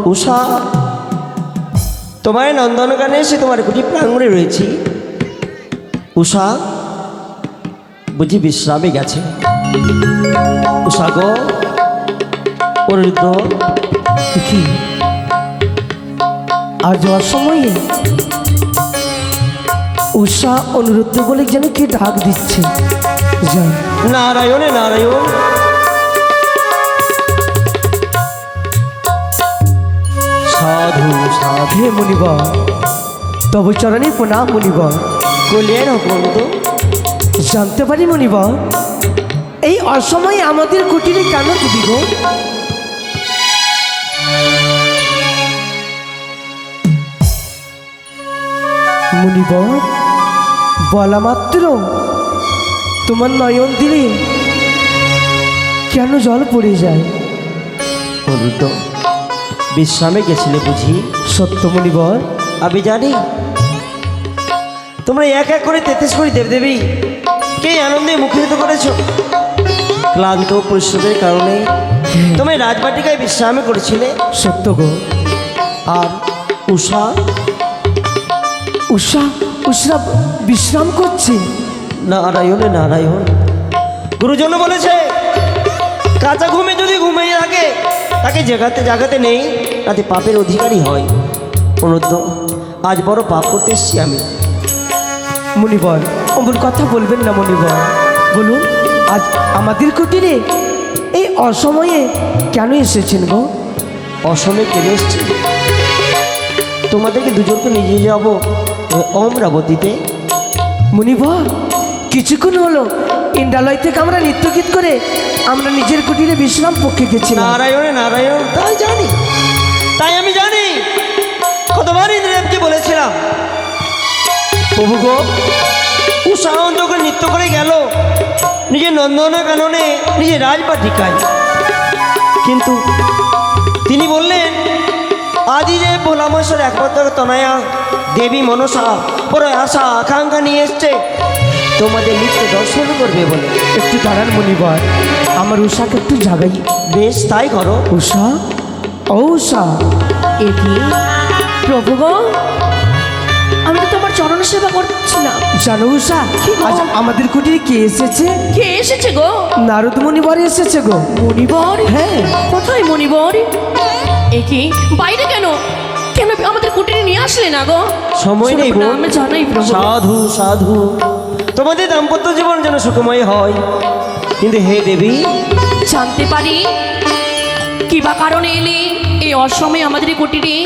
উষা, তোমার নন্দনকানে এসে তোমার কুটি প্রাঙ্গণে রয়েছি। উষা বুঝি বিশ্রামে গেছে? উষা গো, অনিরুদ্ধ, কি আর যাওয়ার সময়ে উষা অনুরুদ্ধ বলে যেন কি ডাক দিচ্ছে। যাই। নারায়ণে নারায়ণ। সাধু সাধু। হে মুনিবর, তব চরণে প্রণাম মুনিবর। কলিয়ার হুকুম তো। জানতে পারি মুনিবর, এই অসময়ে আমাদের কুটিরে কেন দিদি গো? মুনিবর, বলা মাত্র তোমার নয়ন দিলে কেন জল পড়ে যায়? অনুরুদ্ধ, বিশ্রামে গেছিলে বুঝি? সত্য মুনিবর। আমি জানি তোমরা এক এক করে 33 কোটি দেবদেবী কে আনন্দে মুখরিত করেছো। ক্লান্ত পরিশ্রমের কারণে তুমি রাজবাটিকায় বিশ্রামে করেছিলে। সত্য গো। আর উষা, উষা উষা বিশ্রাম করছে। নারায়ণে নারায়ণ। গুরুজন বলেছে কাঁচা ঘুমে যদি ঘুমিয়ে থাকে তাকে জাগাতে জাগাতে নেই, তাতে পাপের অধিকারী হয়। অনুরুদ্ধ, আজ বড় পাপ করতে এসছি আমি। মুনিবর, অমন কথা বলবেন না মুনিবর। বলুন, আজ আমাদের কুটিরে এই অসময়ে কেন এসেছেন গো? অসমে কেড়ে এসছি, তোমাদেরকে দুজনকে নিয়ে যাব অমরাবতীতে। মুনিবর, কিছুক্ষণ হলো ইন্দ্রালয় থেকে আমরা নৃত্যগীত করে আমরা নিজের কুটিরে বিশ্রাম পক্ষে গেছিলাম। নারায়ণে নারায়ণ। তাই জানি, তাই আমি জানি। কতবার ইন্দ্রদেবকে বলেছিলাম, প্রভু গো, উষা যখন নৃত্য করে গেল নিজের নন্দনের কাননে, নিজের রাজবাটিকায়, কিন্তু তিনি বললেন আদি যে ভোলামহেশ্বর একমাত্র তনয়া দেবী মনসা বড় আশা আকাঙ্ক্ষা নিয়ে এসছে তোমাদের নিত্য দর্শন করবে বলে। একটু দাঁড়ান মুনিবর, আমার উষাকে একটু জাগাই। বেশ, তাই করো। উষা, ও উষা। এ কি প্রভু গো, আমি তো তোমার চরণ সেবা করছিলাম। জানো উষা, আজ আমাদের কুটিরে কে এসেছে? কে এসেছে গো? নারদ মুনিবর এসেছে গো। মণিবর? হ্যাঁ। কোথায় মণিবর? এ কি বাইরে কেন? কেন আমাদের কুটিরে নিয়ে আসলে না গো? সময় নেই বোন। আমি জানাই প্রভু। সাধু সাধু, তোমাদের দাম্পত্য জীবন যেন সুখময় হয়। কিন্তু হে দেবী, জানতে পারি কি বা কারণে এলে এই অসময়ে আমাদের এই কুটিরে?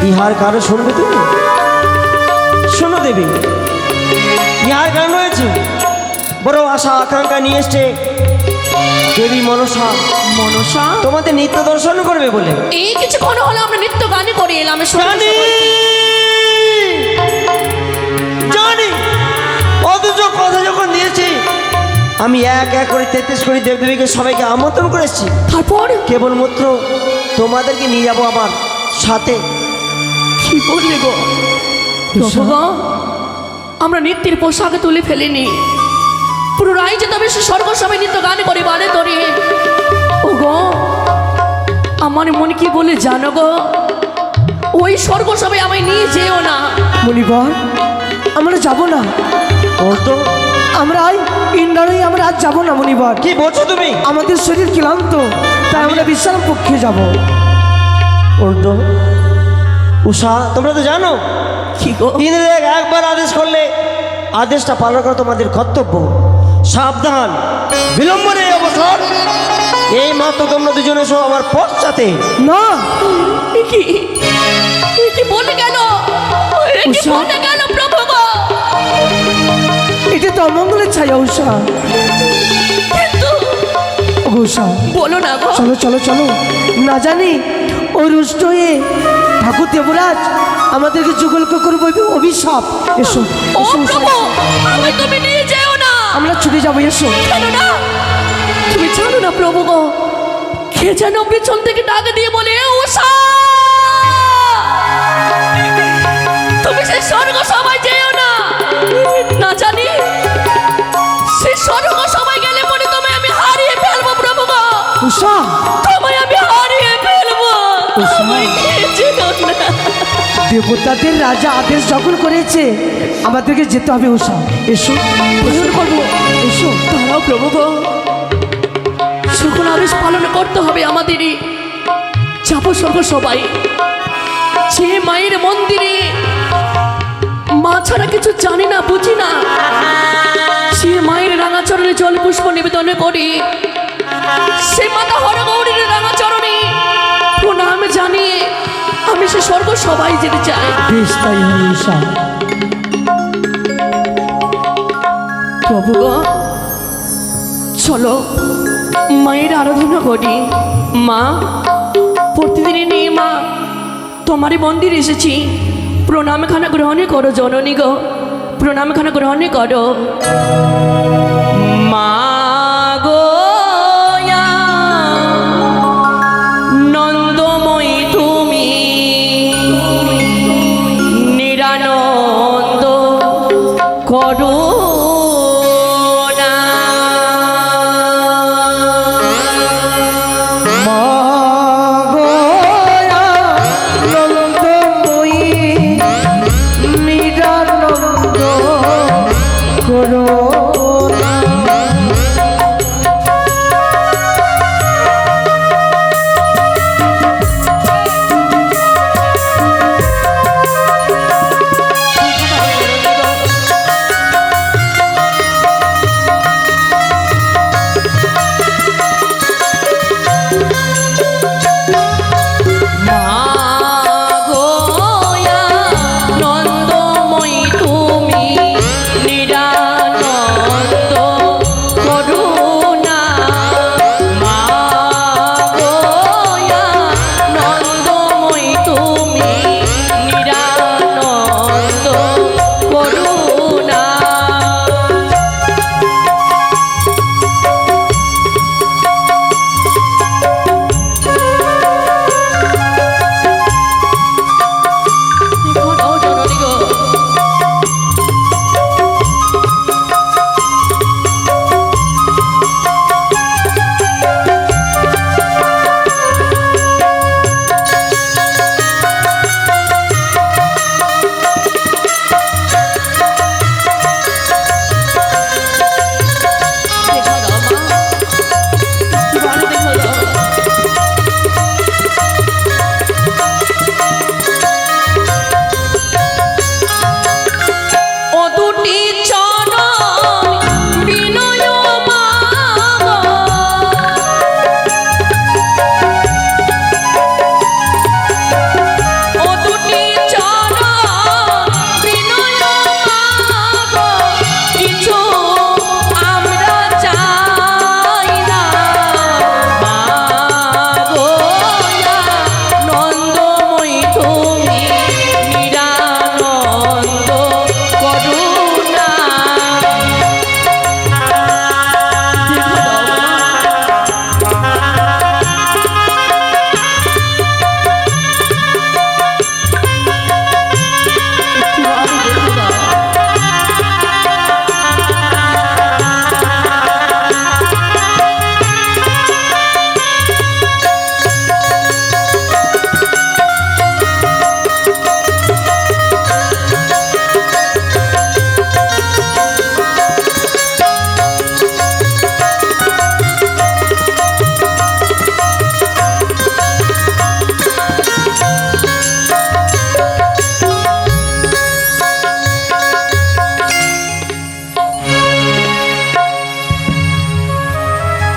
ইহার কারণ শুনবে তুমি? শোনো দেবী, ইহার কারণ রয়েছে। বড় আশা আকাঙ্ক্ষা নিয়ে এসছে দেবী মনসা মনসা তোমাদের নিত্য দর্শন করবে বলে। এই কিছুক্ষণ হলো আমরা নিত্য গানে করে এলাম। জানি জানি, অথচ কথা যখন দিয়েছি আমি এক এক করে 33 কোটি দেবদেবীকে সবাইকে আমন্ত্রণ করেছি। তারপর কেবলমাত্র তোমাদেরকে নিয়ে যাব আমার সাথে। কি বললে গো? প্রভু গো, আমরা নিত্যের পোশাকে তুলে ফেলিনি। পুরো রাইজে তবে সে স্বর্গ সবাই নিত্য গান করে বারে ধরে। ও গো, আমার মনে কি বলে জানো গো, ওই স্বর্গ সবাই আমায় নিয়ে যেও না। মুনিবর, আমরা যাব না। ও তো আমরা ইন্দ্রালয়ে আমরা আজ যাব না মুনিবর। কি বলছো তুমি? আমাদের শরীর ক্লান্ত, তাই আমরা বিশ্রাম পক্ষে যাব। উর্দু উষা, তোমরা তো জানো কি গো? ইন্দ্রদেব একবার আদেশ করলে আদেশটা পালন করা তোমাদের কর্তব্য। সাবধান, বিলম্বনে এই অবসর। এই মাত্র তোমরা দুজনে সহ আমার পশ্চাতে। না, এ কি বলে গেল? এ কি উষা। বলে গেল প্রভু গো? এটা তো অমঙ্গলের ছায়া উষা। কিন্তু ও গো উষা, বলো না গো। চলো চলো চলো, না জানি ওই রুষ্ট হয়ে ঠাকুর দেবরাজ আমাদেরকে যুগল করবো অভিশাপ। এসো ও এসো উষা, প্রভু, এসো। আমায় তুমি নিয়ে যেও না। আমরা ছুটে যাবো, এসো। কেন না? তুমি জানো না প্রভু গো, কে যেন পিছন থেকে ডাক দিয়ে বলে, "এ উষা, তুমি সেই স্বর্গ সবাই যেও না। না জানি সেই স্বর্গ সবাই গেলে পরে তোমায় আমি হারিয়ে ফেলবো প্রভু গো। উষা, তোমায় আমি হারিয়ে আমায় খেয়েছে না। দেবতাদের রাজা আদেশ যখন করেছে আমাদেরকে যেতে হবে উষা। এসো পালন করবো। এসো তারাও প্রভু গো, সকল আদেশ পালন করতে হবে আমাদেরই। যাবো স্বর্গ সবাই। যে মায়ের মন্দিরে মা ছাড়া কিছু জানি না বুঝি না, সে মায়ের রাঙাচরণে জল পুষ্প নিবেদন করি, সে মাতা হরগৌরীর রাঙাচরণে প্রণাম জানিয়ে আমি সে স্বর্গ সবাই যেতে চাই। বেশ তাই হয় উষা। প্রভু গো, চলো মায়ের আরাধনা করি। মা, প্রতিদিনই নিয়ে মা তোমারই মন্দির এসেছি, প্রণামখানা গ্রহণ করো জননী গো, প্রণামখানা গ্রহণ করো। মা গো নন্দময়ী তুমি নিরানন্দ করো।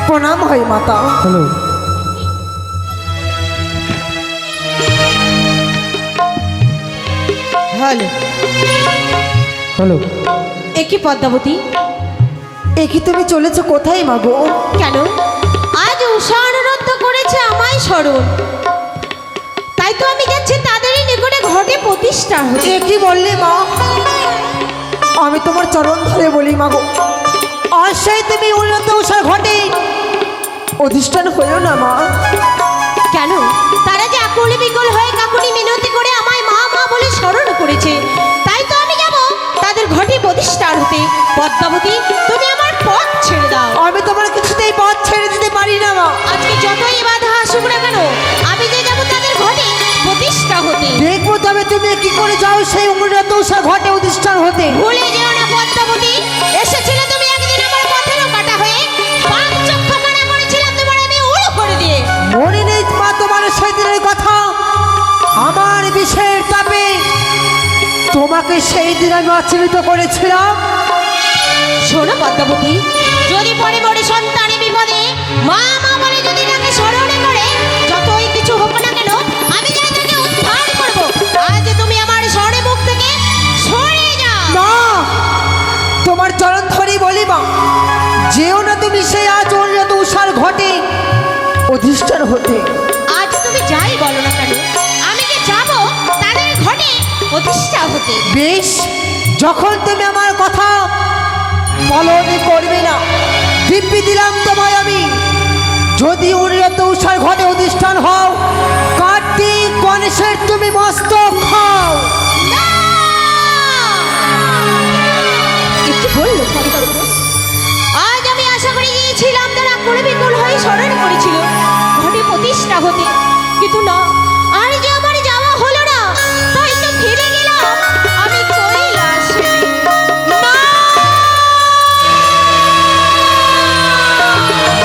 প্রণাম হয় মাতা। Hello, hello hello. একি পদ্মাবতী, এ কি তুমি চলেছো কোথায় মাগো? কেন? আজ উষা অনুরোধ করেছে আমায় স্মরণ, তাই তো আমি যাচ্ছি তাদেরই নিকটে ঘটে প্রতিষ্ঠা হতে। এ কি বললে মা? আমি তোমার চরণ ধরে বলি মাগো, অবশ্যই তুমি উন্নত উষার ঘটে অধিষ্ঠান হইও না মা। কেন? তারা যে আকুল বিকল হয়ে কাকুনি মিনতি করে আমায় মা মা বলে স্মরণ করেছে, তাই তো আমি যাব তাদের ঘটে প্রতিষ্ঠা হতে। পদ্মাবতী, তুমি আমার পথ ছেড়ে দাও। আমি তোমার কিছুতেই পথ ছেড়ে দিতে পারি না মা। আজকে যতই বাধা আসুক না কেন, আমি যে যাব তাদের ঘটে পদ্মাবতী। দেখবো তবে তুমি কি করে যাও সেই উন্নত উষা ঘটে অধিষ্ঠান হতে। ভুলে যেও না পদ্মাবতী, এসেছিলে তুমি একদিন আমার পথেরও কাটা হয়ে, পাঁচ চক্ষু কানা করেছিলাম তোমার আমি উড়ো করে দিয়ে। মনে নেই মা তোমার সেদিনের কথা? আমার বিষের তাপে তোমাকে সেই দিন আমি অচেলিত করেছিলাম। শোনো পদ্মাবতী, যদি পরে পরে সন্তানে বিপদে মা মা বলে যদি তাকে স্মরণে করে, যতই কিছু হোক না কেন আমি যাই তাকে উদ্ধার করবো। আজ তুমি আমার স্মরণে মুখ থেকে সরে যাও। না, তোমার চরণ ধরে বলিবা, যেও না তুমি সেই আজ উন্নত উষার ঘটে অধিষ্ঠান হতে। আজ তুমি যাই বলো না কেন, আমি যে যাব তাদের ঘটে প্রতিষ্ঠা হতে। বেশ, যখন তুমি আমার কথা পালন করবে না, দিব্যি দিলাম তোমায় আমি, যদি উন্নত উষার ঘটে অধিষ্ঠান হও, কার্তিক গণেশের তুমি মস্তক খাও। না! এ কি বললো পদ্মাবতী? আজ আমি আশা করে গিয়েছিলাম তারা করে বিকুল হয়ে স্মরণ করেছিল ঘটে প্রতিষ্ঠা হতে, কিন্তু না, আর যে আমার যাওয়া হলো না, তাই তো ফিরে গেলাম আমি কৈলাসে। না!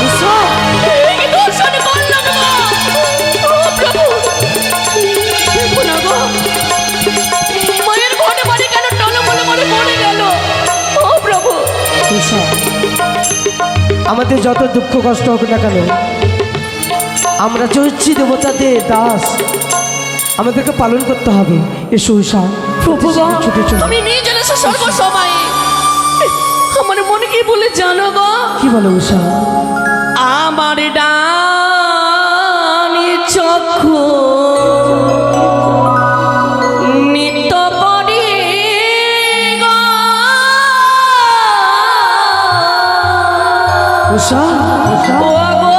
উষা, কি দর্শন করলাম গো! ও প্রভু, দেখো না গো, এই মায়ের ঘটে বাড়ি কেন টলমল করে পড়ে গেল? ও প্রভু, উষা, আমাদের যত দুঃখ কষ্ট হোক না কেন, আমরা যে হচ্ছি দেবতাদের দাস, আমাদেরকে পালন করতে হবে। এসো উষা, প্রভু গো, ছুটে চলো। তুমি নিয়ে চলে এসো সর্বসময়। আমার মনে কি বলে জানো গো? কি বলো উষা? আমার ডানি চক্ষু নিত্য পড়ে গো। উষা, উষা, ও গো,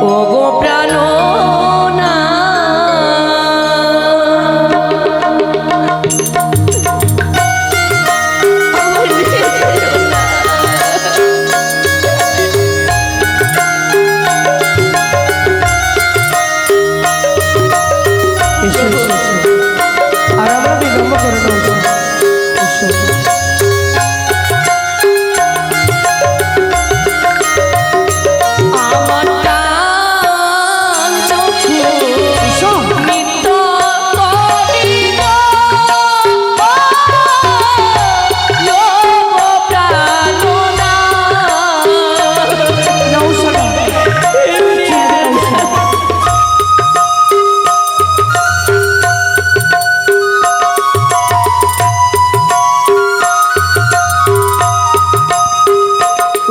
ও গো প্রাণনা। এসো, এসো, এসো। আর আমরা বিলম্ব করে না উষা। এসো। আমার ডান চক্ষু এসো। নিত্য করি গো, ও গো প্রাণনা। না উষা, না।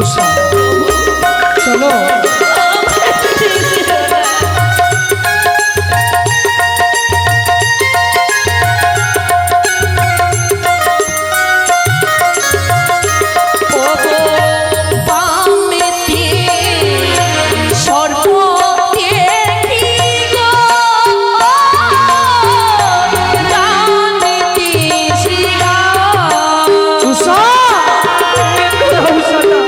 উষা, চলো। ও গো বামেতে সর্প দেখি গো, ডানেতে শ্রীরাম। উষা, উষা, না।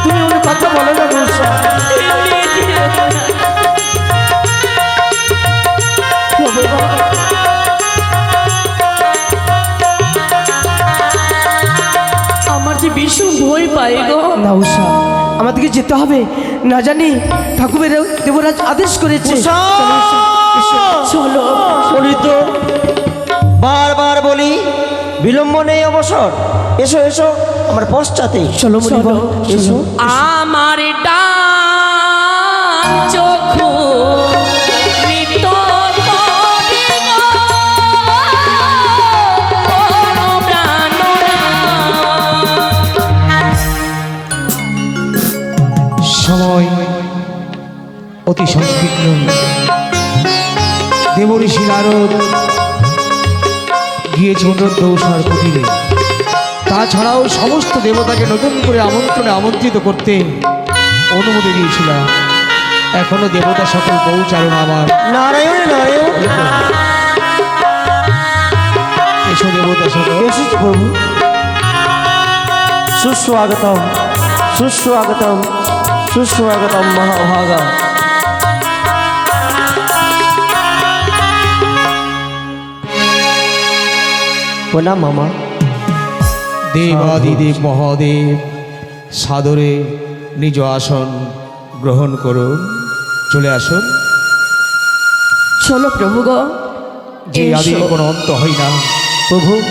তুমি ওর কথা বলো না গো উষা। আমার যে ভীষণ ভয় পাই গো। না উষা, আমাদেরকে যেতে হবে, না জানি ঠাকুরের দেবরাজ আদেশ করেছে। উষা! চলো উষা, এসো। চলো বলি তো, বারবার বলি, বিলম্ব নেই অবসর। এসো এসো আমার পশ্চাতে। চলো মনিবা, এসো। আমার ডান চক্ষু নিত্য করে সময় অতি সংকীর্ণ দেবঋষি নারদ গিয়েছে দৌসার কুটিরে। তাছাড়াও সমস্ত দেবতাকে নতুন করে আমন্ত্রিত করতে অনুমতি দিয়েছিলাম। এখনো দেবতা সকল পৌঁছালো না আমার। নারায়ণ নারায়ণ, এসো দেবতা সকল। এসেছি প্রভু। সুস্বাগতম সুস্বাগতম সুস্বাগতম মহাভাগা। প্রণাম মামা। দেবাদিদেব মহাদেব সাদরে নিজ আসন গ্রহণ করুন। চলে আসুন। চলো প্রভু গো, যে আদির এসো। কোনো অন্ত হয় না। প্রভু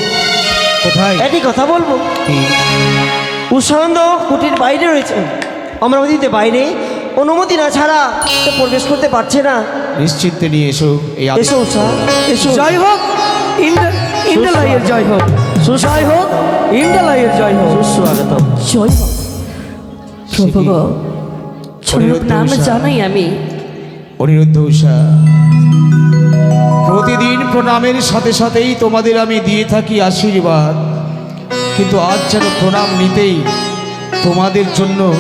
কোথায়? একটি কথা বলবো। কি? উষানন্দ কুটির বাইরে রয়েছেন, অমরাবতীতে বাইরে অনুমতি না ছাড়া তো প্রবেশ করতে পারছে না। নিশ্চিন্তে নিয়ে এসো। এই আদি- এসো উষা, এসো। জয় হোক ইন্দ্রলয়ের জয় হোক, জয় হোক ইন্দ্রলয়ের জয় হোক। সুস্বাগতম। জয় হোক। প্রভু গো, চলো অনিরুদ্ধ নাম উষা। জানাই আমি। অনিরুদ্ধ উষা, প্রতিদিন প্রণামের সাথে সাথেই তোমাদের আমি দিয়ে থাকি আশীর্বাদ, কিন্তু আজ যেন প্রণাম নিতেই তোমাদের জন্য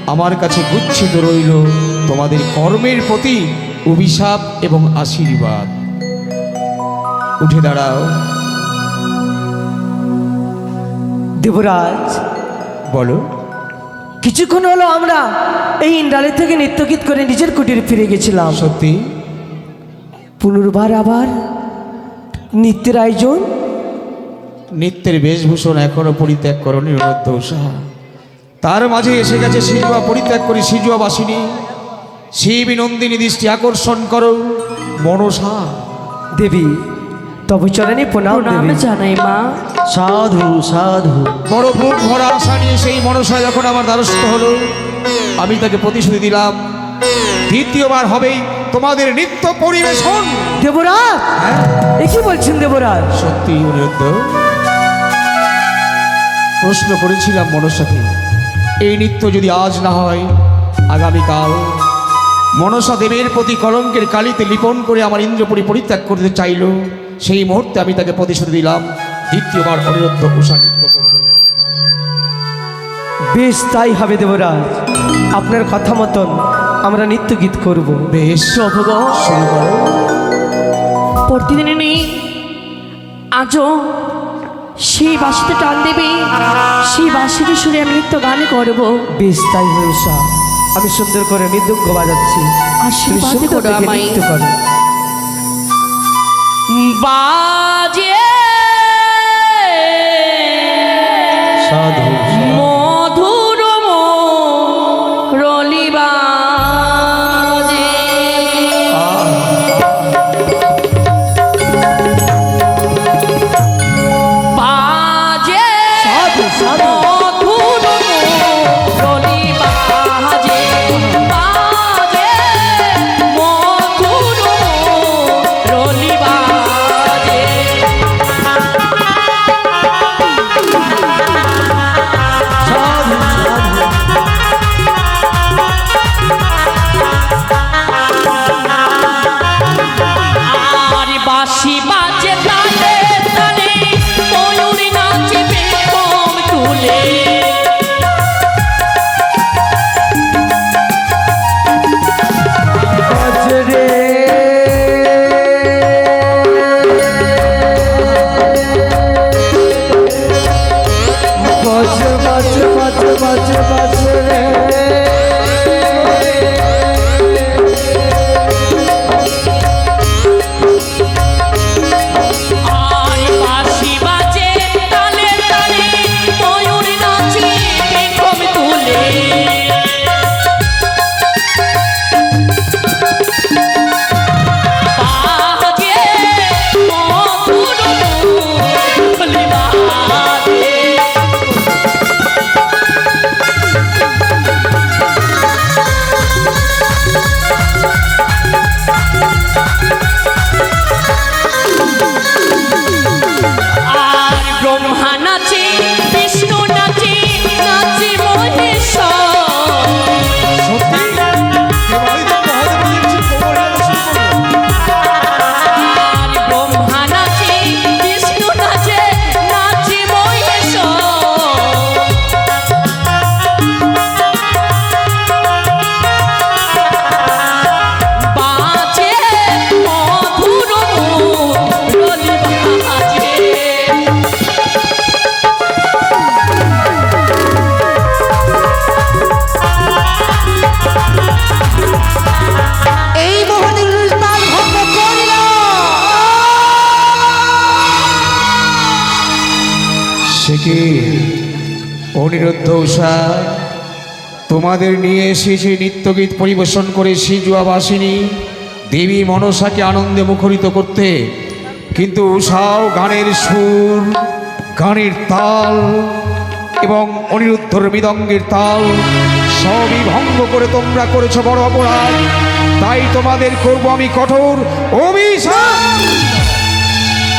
আমার কাছে গুচ্ছিত রইল তোমাদের কর্মের প্রতি অভিশাপ এবং আশীর্বাদ। উঠে দাঁড়াও। দেবরাজ, বলো। কিছুক্ষণ হলো আমরা এই ইন্দ্রালয় থেকে নৃত্যগীত করে নিজের কুটিরে ফিরে গেছিলাম। সত্যি? পুনর্বার আবার নৃত্যের আয়োজন। নিত্যের বেশভূষণ এখনো পরিত্যাগ করনি অনিরুদ্ধ উষা। তার মাঝে এসে গেছে সিজুয়া পরিত্যাগ করে সিজুয়া বাসিনী শিব নন্দিনী দৃষ্টি আকর্ষণ করো মনসা। দেবী তবে চরণে প্রণাম প্রণাম দেবী। জানাই মা। সাধু সাধু। বড় বুক ভরা আশা নিয়ে সেই মনসা যখন আমার দ্বারস্থ হলো, আমি তাকে প্রতিশ্রুতি দিলাম দ্বিতীয়বার হবেই তোমাদের নৃত্য পরিবেশন। দেবরাজ, এ কি বলছেন দেবরাজ? সত্যি অনিরুদ্ধ? প্রশ্ন করেছিলাম মনসাকে, এই নৃত্য যদি আজ না হয় আগামীকাল মনসা দেবের প্রতি কলঙ্কের কালিতে লিপন করে আমার ইন্দ্রপুরী পরিত্যাগ করতে চাইল। সেই মুহূর্তে আমি তাকে প্রতিশ্রুতি দিলাম দ্বিতীয়বার অনিরুদ্ধ উষা নৃত্য করবে। বেশ তাই হবে দেবরাজ, আপনার কথা মতন আমরা নৃত্যগীত করব। বেশ, প্রভু গো, শুরু করো। প্রতিদিনই নেই, আজও সেই বাসিতে টান দেবে, সেই বাসিতে সুরে আমি নৃত্য গান করবো। বেশ তাই হবে উষা, আমি সুন্দর করে মৃদঙ্গ বাজাচ্ছি, তুমি আশীর্বাদ সুন্দর করো দেখে আমায়। নৃত্য করো। বাজে সাধু। মধুর মুরলি বাজে, বাজে সাধু সাধু। মধুর মুরলি বাজে, বাজে মধুর মুরলি বাজে। অনিরুদ্ধ উষা, তোমাদের নিয়ে এসেছি নৃত্যগীত পরিবেশন করে সিজুয়াবাসিনী দেবী মনসাকে আনন্দে মুখরিত করতে। কিন্তু উষাও গানের সুর, গানের তাল এবং অনিরুদ্ধর মৃদঙ্গের তাল সবই ভঙ্গ করে তোমরা করেছো বড় অপরাধ। তাই তোমাদের করব আমি কঠোর অভিশাপ।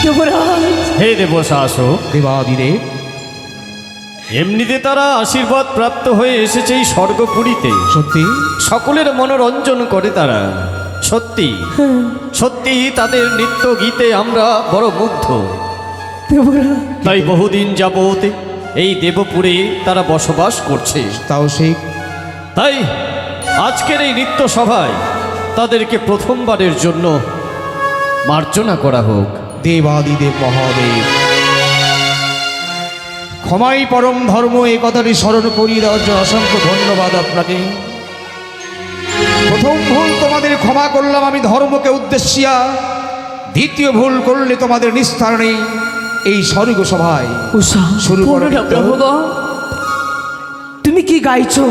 দেবরাজ, হে দেবশাসক, দেবাদিদেব, এমনিতে তারা আশীর্বাদ প্রাপ্ত হয়ে এসেছে এই স্বর্গপুরীতে। সত্যি সকলের মনোরঞ্জন করে তারা। সত্যি সত্যি তাদের নৃত্য গীতে আমরা বড় মুগ্ধ। দেবরাজ, তাই বহুদিন যাবৎ এই দেবপুরে তারা বসবাস করছে। তাও সেই তাই আজকের এই নৃত্য সভায় তাদেরকে প্রথমবারের জন্য মার্জনা করা হোক। দেবাদিদেব মহাদেব, ক্ষমাই পরম ধর্ম, এই কথাটি স্মরণ করিয়ে দেওয়ার জন্য অসংখ্য ধন্যবাদ আপনাকে। প্রথম ভুল তোমাদের ক্ষমা করলাম আমি ধর্মকে উদ্দেশ্যিয়া, দ্বিতীয় ভুল করলে তোমাদের নিস্তার নেই এই স্বর্গ সভায়। উষা, শুরু করো বলো না নৃত্য। প্রভুগণ, তুমি কি গাইছো?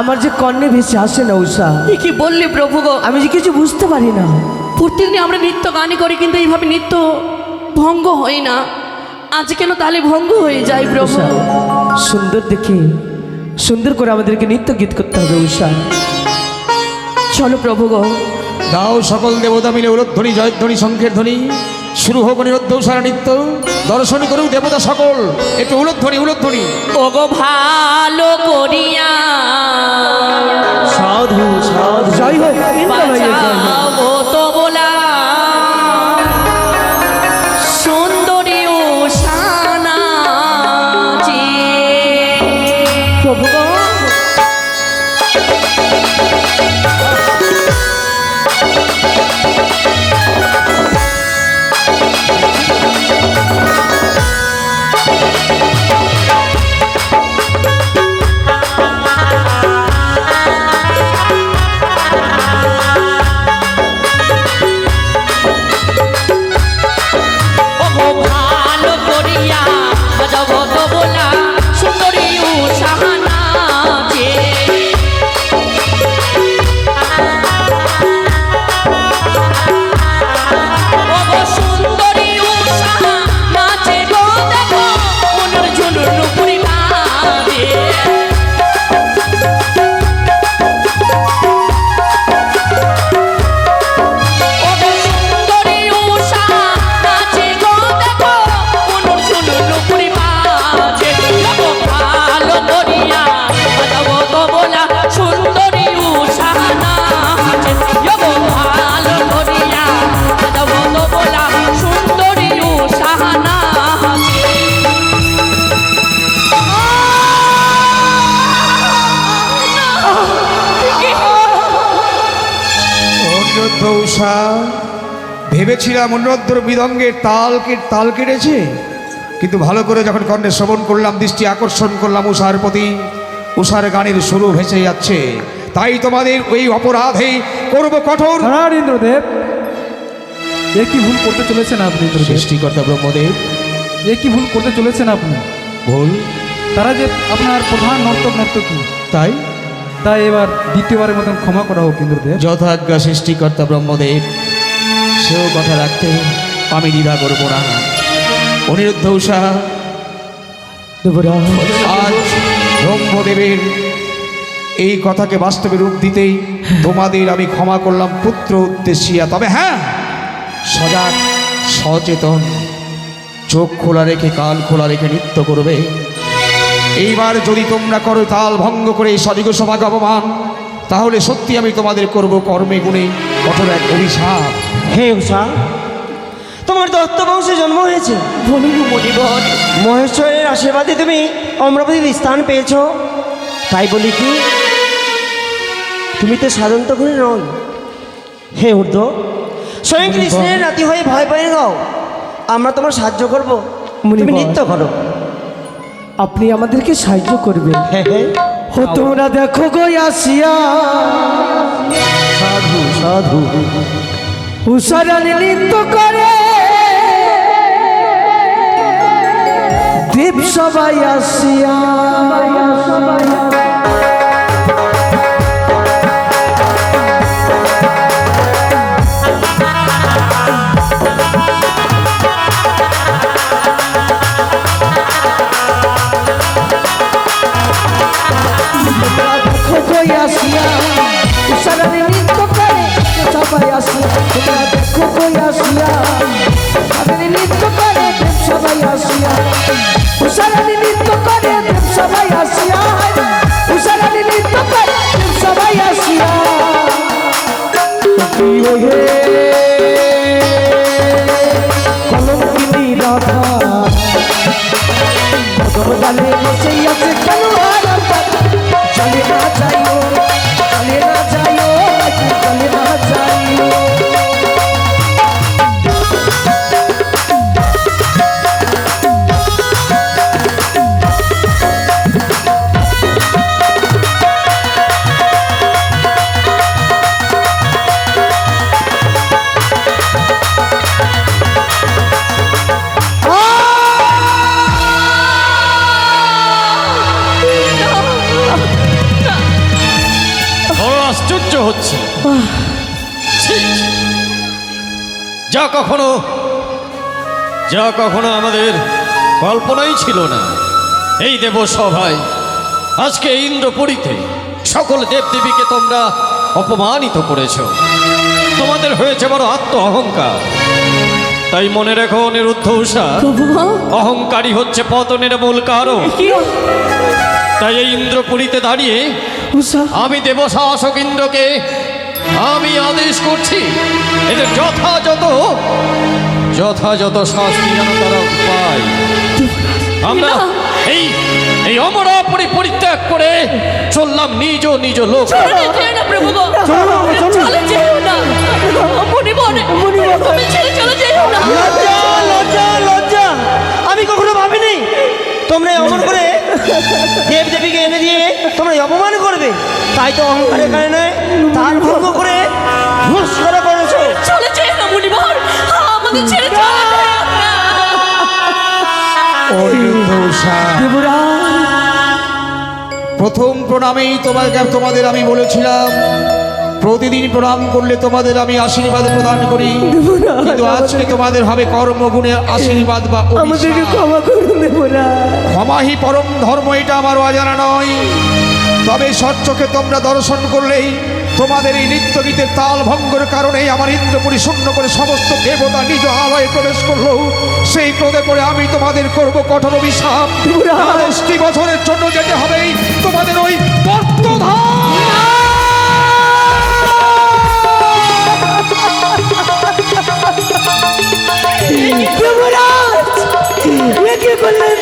আমার যে কর্ণে ভেসে আসে না উষা, এ কি বললে প্রভু গো? আমি যে কিছু বুঝতে পারি না। প্রত্যেকদিন আমরা নৃত্য গানই করি, কিন্তু এইভাবে নৃত্য ভঙ্গ হয় না। আজ কেন তাহলে ভঙ্গ হয়ে যায় প্রভু? উষা, সুন্দর দেখে সুন্দর করে আমাদেরকে নৃত্য গীত করতে হবে উষা। চলো প্রভু গো। দাও সকল দেবতা মিলে উলধ্বনি, জয়ধ্বনি, শঙ্খের ধ্বনি। শুরু হোক অনিরুদ্ধ উষার নৃত্য। দর্শন করুক দেবতা সকল, একটু উলধ্বনি, উলধ্বনি। ওগো ভালো করিয়া সাধু সাধু জয় হোক, ইন্দ্র ভাইয়ের জয় হোক। বাঁচাও তো বলা সুন্দরী উষানা যে প্রভু গো, ওগো ভালো করিয়া বাজাও তো বলা সুন্দরী উষানা যে ওগো সুন্দরী উষা নাচে গো দেখো মনের ঝুনুর নুপুরি বাজে ওগো সুন্দরী উষা নাচে গো দেখো মনের ঝুনুর নুপুরি বাজে ওগো ভালো করিয়া বাজাও তো বলা সুন্দরী উষা নাচে ওগো ভালো করিয়া বাজাও তো বলা সুন্দরী উষা নাচে অনিরুদ্ধ উষা, ভেবেছিলাম অনিরুদ্ধর মৃদঙ্গের তাল কেটেছে, কিন্তু ভালো করে যখন কর্ণে শ্রবণ করলাম, দৃষ্টি আকর্ষণ করলাম উষার প্রতি, উষার গানের সুরও ভেসে যাচ্ছে। তাই তোমাদের ওই অপরাধে করব কঠোর। আর ইন্দ্রদেব, এ কি ভুল করতে চলেছেন আপনি ইন্দ্রদেব? সৃষ্টিকর্তা ব্রহ্মদেব, এ কি ভুল করতে চলেছেন আপনি? ভুল তারা যে আপনার প্রধান নর্তকী, তাই তাই এবার দ্বিতীয়বারের মতন ক্ষমা করা হোক ইন্দ্রদেব। যথাজ্ঞা সৃষ্টিকর্তা ব্রহ্মদেব, সেও কথা রাখতে আমি দ্বিধা করব না। অনিরুদ্ধ উষা, দেবরাজ, আজ ব্রহ্মদেবের এই কথাকে বাস্তবে রূপ দিতেই তোমাদের আমি ক্ষমা করলাম পুত্র উদ্দেশ্যিয়া। তবে হ্যাঁ, সজাগ সচেতন, চোখ খোলা রেখে কান খোলা রেখে নৃত্য করবে। এইবার যদি তোমরা করো তাল ভঙ্গ করে এই স্বর্গ সভাকে অপমান, তাহলে সত্যি আমি তোমাদের করব কর্মে গুণে কঠোর এক অভিশাপ। হে উষা, তোমার দত্ত বংশে জন্ম হয়েছে। বলুন মণিবর মহেশ্বরের আশীর্বাদে তুমি অমরাবতীর স্থান পেয়েছো। তাই বলি কি, তুমি তো সাধারণত করে নয়। হে ঊর্ধ্ব, স্বয়ং কৃষ্ণের নাতি হয়ে ভয় পেয়ে গাও, আমরা তোমার সাহায্য করব, তুমি মুনিবর। নৃত্য করো। আপনি আমাদেরকে সাহায্য করবেন। হ্যাঁ হ্যাঁ, ও তোমরা দেখো গো আসিয়া সাধু সাধু উষারানী নৃত্য করে দেব সবাই আসিয়া সারাদিন নৃত্য করে সবাই আসিয়া তোমরা দেখো কই আসিয়া সারাদিন নৃত্য করে সবাই আসিয়া সারাদিন নৃত্য করে সবাই আসিয়া সারাদিন নৃত্য করে সবাই আসিয়া কলঙ্কিনী রাধা গালে বসে আছে কেন চলে না যাইও চলে না যাইও চলে না যাইও বড় আশ্চর্য হচ্ছে ছি! যা কখনো আমাদের কল্পনাই ছিল না। এই দেব সভায় আজকে ইন্দ্রপুরীতে সকল দেবদেবীকে তোমরা অপমানিত করেছ। তোমাদের হয়েছে বড় আত্ম অহংকার। তাই মনে রেখো অনিরুদ্ধ উষা, অহংকারী হচ্ছে পতনের মূল কারণ। তাই এই ইন্দ্রপুরীতে দাঁড়িয়ে আমি দেব শাসক ইন্দ্রকে আমি আদেশ করছি, এদের যথাযথ শাস্তি যেন তারা পায়। আমরা এই অমরাপুরী পরিত্যাগ করে চললাম নিজ লোক। লজ্জা আমি কখনো ভাবিনি তোমরা অমর করে দেব দেবীকে এনে দিয়ে তোমরা অপমান করবে। তাই তো অহংকারের কারণে তার ভঙ্গ করে ঘোষণা করেছো। চলে যেও না মুনিবর, আমাদের ছেড়ে চলে যেও না। অনিরুদ্ধ উষা, প্রথম প্রণামেই তোমাদের আমি বলেছিলাম প্রতিদিন প্রণাম করলে তোমাদের আমি আশীর্বাদ প্রদান করি, কিন্তু আজকে তোমাদের হবে কর্মগুণে আশীর্বাদ বা আমাদেরকে ক্ষমা করুন দেবরাজ। ক্ষমাহি পরম ধর্ম, এটা আমার অজানা নয়। তবে সচ্চোখে তোমরা দর্শন করলেই তোমাদের এই নৃত্য গীতের তাল ভঙ্গের কারণেই আমার ইন্দ্রপুরী শূন্য করে সমস্ত দেবতা নিজ আলয়ে প্রবেশ করলো। সেই ক্রোধে পড়ে আমি তোমাদের করব কঠোর অভিশাপ। 10টি বছরের জন্য যেতে হবে তোমাদের ওই বর্তধাম। দেবরাজ এ কি করলেন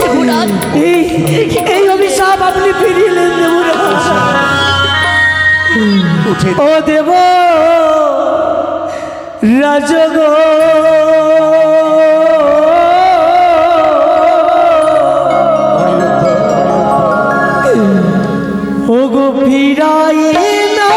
দেবরাজ? এই অভিশাপ আপনি ফিরিয়ে নেন দেবরাজ। ও দেব রাজগ ও গো ফিরাই না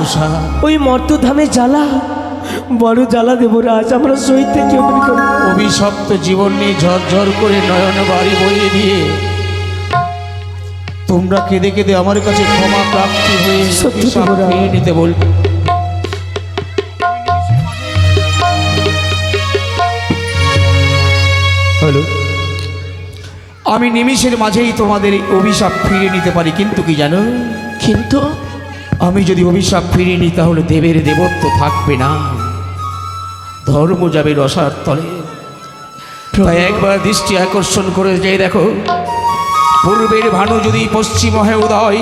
উষা ওই মর্তধামে জ্বালা বড় জ্বালা দেবরাজ, আমরা সইতে কেউ করি। অভিশপ্ত জীবন নিয়ে ঝরঝর করে নয়ন বাড়ি বইয়ে দিয়ে তোমরা কেঁদে কেঁদে আমার কাছে ক্ষমা প্রাপ্তি হয়ে সত্যি অভিশাপ তোমরা। ফিরিয়ে নিতে বলবে। হ্যালো, আমি নিমিষের মাঝেই তোমাদের এই অভিশাপ ফিরিয়ে নিতে পারি, কিন্তু কি জানো, কিন্তু আমি যদি অভিশাপ ফিরিয়ে নিই তাহলে দেবের দেবত্ব থাকবে না, ধর্ম যাবে রসার তলে। তাই একবার দৃষ্টি আকর্ষণ করে যে দেখো, পূর্বের ভানু যদি পশ্চিম হয়ে উদয়,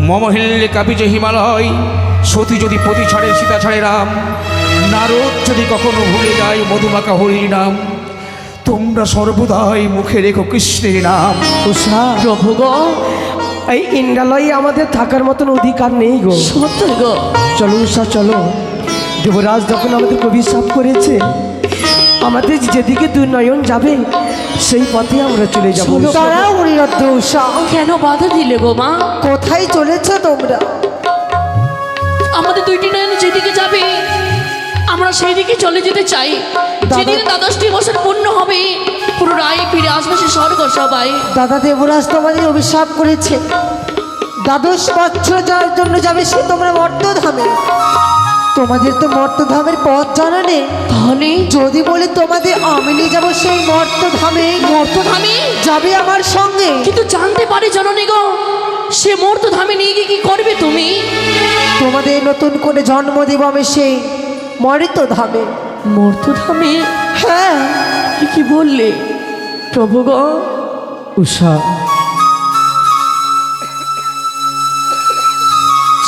মমহিল্লে কাপিজে হিমালয়, সতী যদি পতি ছাড়ে সীতা ছাড়ে রাম, নারদ যদি কখনো ভুলে যায় মধুমাখা হরির নাম, তোমরা সর্বদাই মুখে রেখো কৃষ্ণের নাম। উষা, প্রভু গো, এই ইন্দ্রালয়ে আমাদের থাকার মতন অধিকার নেই গো। সত্য গো, চলো উষা চলো, দেবরাজ যখন আমাদের অভিশাপ করেছে, আমাদের যেদিকে দুই নয়ন যাবে সেই পথে আমরা চলে যাবো। চলো। তারাও অনিরুদ্ধ উষা, কেন বাধা দিলে গো মা? কোথায় চলেছ তোমরা? আমাদের দুইটি নয়ন যেদিকে যাবে আমরা সেই দিকে চলে যেতে চাই। যেদিকে দ্বাদশটি বছর পূর্ণ হবে পুনরায় ফিরে আসবে সে স্বর্গ সবাই। দাদা দেবরাজ তোমাদের অভিশাপ করেছে, দ্বাদশ বছর যার জন্য যাবে সে তোমরা মর্তধামে। তোমাদের তো মর্তধামের পথ জানা নেই, তাহলে যদি বলি তোমাদের আমি নিয়ে যাবো সেই মর্তধামে, মর্তধামে যাবে আমার সঙ্গে। কিন্তু জানতে পারি জননী গো, সে মর্তধামে নিয়ে গিয়ে কি করবে তুমি? তোমাদের নতুন করে জন্ম দেব আমি সেই মর্তধামে। মর্তধামে? হ্যাঁ এ কি বললে প্রভু গো? উষা,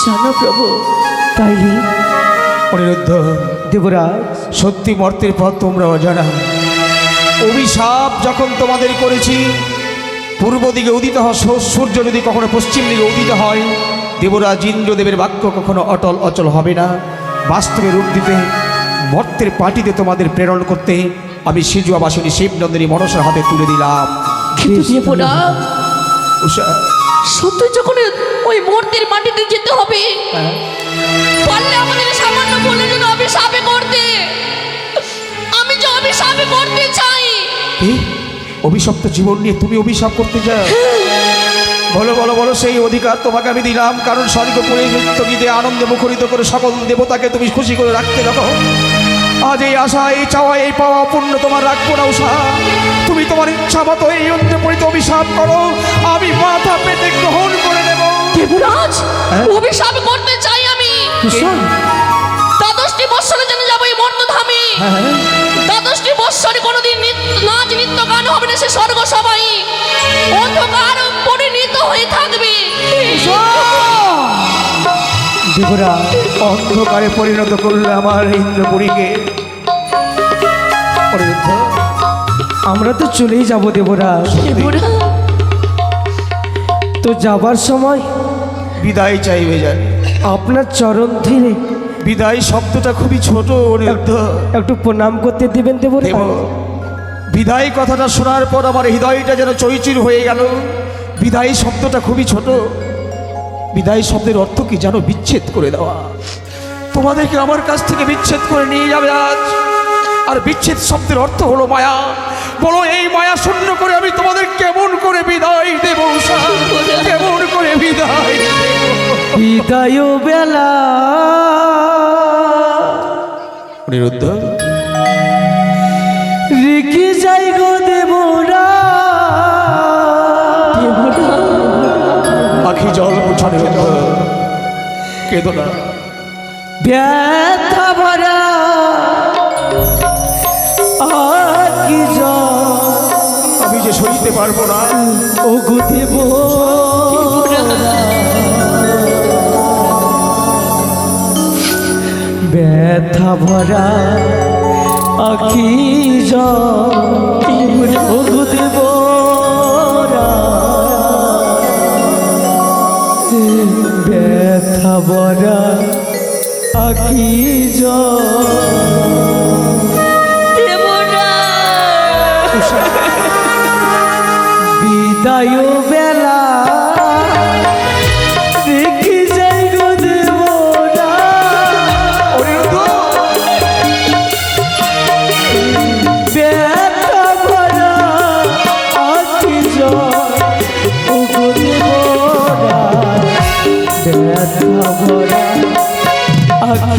জানো প্রভু, তাইলে অনিরুদ্ধ, দেবরাজ সত্যি মর্তের পথ তোমরা অজানা। অভিশাপ যখন তোমাদের করেছি, পূর্ব দিকে উদিত হয় সূর্য যদি কখনো পশ্চিম দিকে উদিত হয়, দেবরাজ ইন্দ্রদেবের বাক্য কখনো অটল অচল হবে না। বাস্তবে রূপ দিতে, মর্তের পাটিতে তোমাদের প্রেরণ করতে আমি সিজুয়াবাসিনী শিবনন্দিনী মনসার হাতে তুলে দিলাম। কিন্তু দেবরা, উষা, সত্যি যখন ওই মূর্তির মাটিতে যেতে হবে, পারলে আমাদের সামান্য বলে যেন অভিশাপে করতে। আমি যে অভিশাপে করতে চাই। কি অভিশপ্ত জীবন নিয়ে তুমি অভিশাপ করতে চাও? বলো বলো বলো, সেই অধিকার তোমাকে আমি দিলাম, কারণ স্বর্গপুরে নৃত্য গীতে আনন্দে মুখরিত করে সকল দেবতাকে তুমি খুশি করে রাখতে দেখো। আজ এই আশা, এই চাওয়া, এই পাওয়া অপূর্ণ তোমার রাখবো না উষা। তুমি তোমার ইচ্ছা মতো এই অন্ত্যপরিত অভিশাপ করো, আমি মাথা পেতে গ্রহণ করে নেব। দেবরাজ, অভিশাপ করতে চাই আমি। দ্বাদশটি বৎসরে যেন যাবো এই মর্তধামে। দ্বাদশটি বৎসরে কোনোদিন নাচ নৃত্য গান হবে না, সে স্বর্গ সবাই অন্ধকার পরিণীত হয়ে থাকবে। দেবরাজ, অন্ধকারে পরিণত করলে আমার ইন্দ্রপুরীকে। অনিরুদ্ধ, আমরা তো চলেই যাব দেবরাজ। দেবরাজ, তো যাবার সময় বিদায় চাইবে জানি। আপনার চরণ ধীরে বিদায় শব্দটা খুবই ছোট অনিরুদ্ধ। একটু প্রণাম করতে দিবেন দেবরাজ? দেব, বিদায় কথাটা শোনার পর আমার হৃদয়টা যেন চৈচির হয়ে গেল। বিদায় শব্দটা খুবই ছোট। বিদায় শব্দের অর্থ কি জানো? বিচ্ছেদ করে দেওয়া। তোমাদেরকে আমার কাছ থেকে বিচ্ছেদ করে নিয়ে যাবে আজ। আর বিচ্ছেদ শব্দের অর্থ হলো মায়া। বলো, এই মায়া শূন্য করে আমি তোমাদের কেমন করে বিদায় দেব উষা? কেমন করে বিদায় দেব? বিদায় বেলা অনিরুদ্ধ, রেখে যাই গো দেবরাজ। আখি জল মুছানো কেঁদো না। ব্যথা ভরা আখি জল, আমি যে সইতে পারবো না। ও গো দেব, ব্যথা ভরা আখি জল, ও গো দেব, ব্যথা ভরা আখি বিদায় বেলা রেখে যাই গো দেব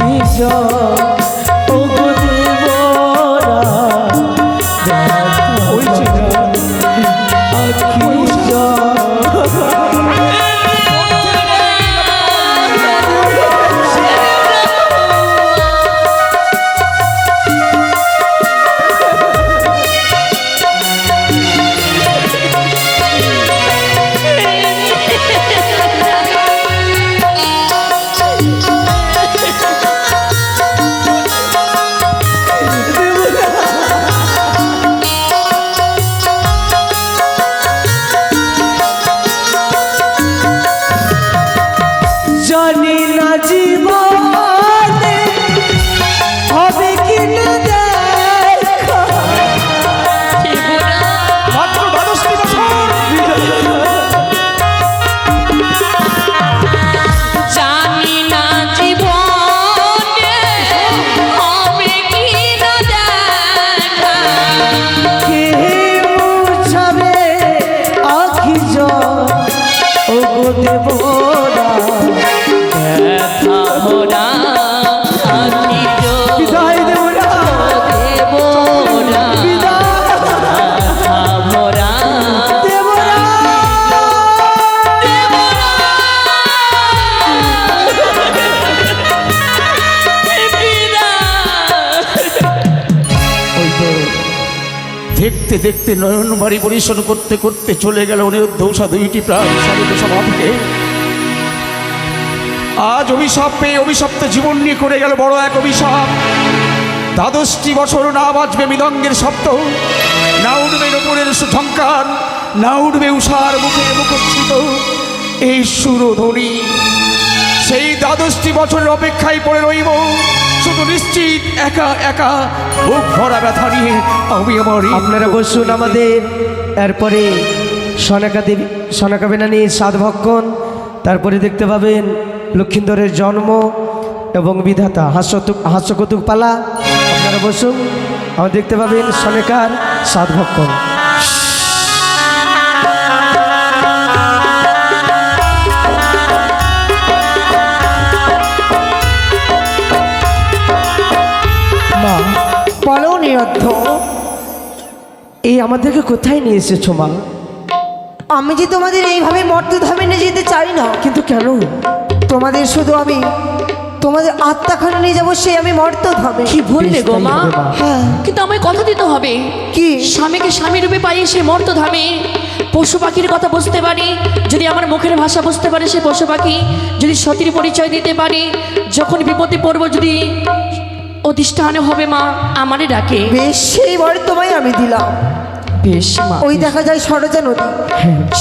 আখি জল ও গো দেবরা ওই যে আখি জল জানি না জীবনে হবে কিনা দেখা মাত্র 12টি বছর জানি না জীবনে হবে কি না দেখা কে মুছাবে আখি জল ও গো দেবরা ভরা আখি জল বিদায় দেবরা দেবরা বিদায় ভরা দেবরা ওই তো দেখতে দেখতে নয়ন বাড়ি পরিশন করতে করতে চলে গেল অনিরুদ্ধৌষা 2টি প্রাণ স্বামীকে সভা থেকে। আজ অভিশাপ পেয়ে অভিশপ্ত জীবন নিয়ে করে গেল বড় এক অভিশাপ। 12টি বছর না বাজবে মৃদঙ্গের শব্দ, না উঠবে নপুরের ঝঙ্কার, না উঠবে উষার মুখে মুখচ্ছিত এই সুরধ্বনি। সেই 12টি বছরের অপেক্ষায় পড়ে রইব শুধু নিশ্চিত একা একা বুক ভরা ব্যথা নিয়ে আমি আমার আপনারা বসুন আমাদের। এরপরে সনাকা দেবী সনাকা বেনানির সাধভক্ষণ, তারপরে দেখতে পাবেন লক্ষিন্দরের জন্ম এবং বিধাতা হাস্যকৌতুক পালা। আপনারা বসুন, আমরা দেখতে পাবেন সনেকার সাধভক্ষণ। মা বলো নিরদ্ধ, এই আমাদেরকে কোথায় নিয়ে এসেছো মা? আমি যে তোমাদের এইভাবে মর্তধামে নিয়ে যেতে চাই না, কিন্তু কেন? তোমাদের শুধু আমি তোমাদের আত্মাখানে নিয়ে যাবো, সেই আমি মর্তধামে। কি বললে গো মা? হ্যাঁ। কিন্তু আমায় কথা দিতে হবে কি? স্বামীকে স্বামী রূপে পাই সে মর্তধামে পশু পাখির কথা বুঝতে পারি, যদি আমার মুখের ভাষা বুঝতে পারে সে পশু পাখি, যদি সতীর পরিচয় দিতে পারি, যখন বিপদে পড়বো যদি অধিষ্ঠানে হবে মা আমারে ডাকে। বেশ, সেই বর তোমায় আমি দিলাম। বেশ মা। ওই দেখা যায় সরজা নদী,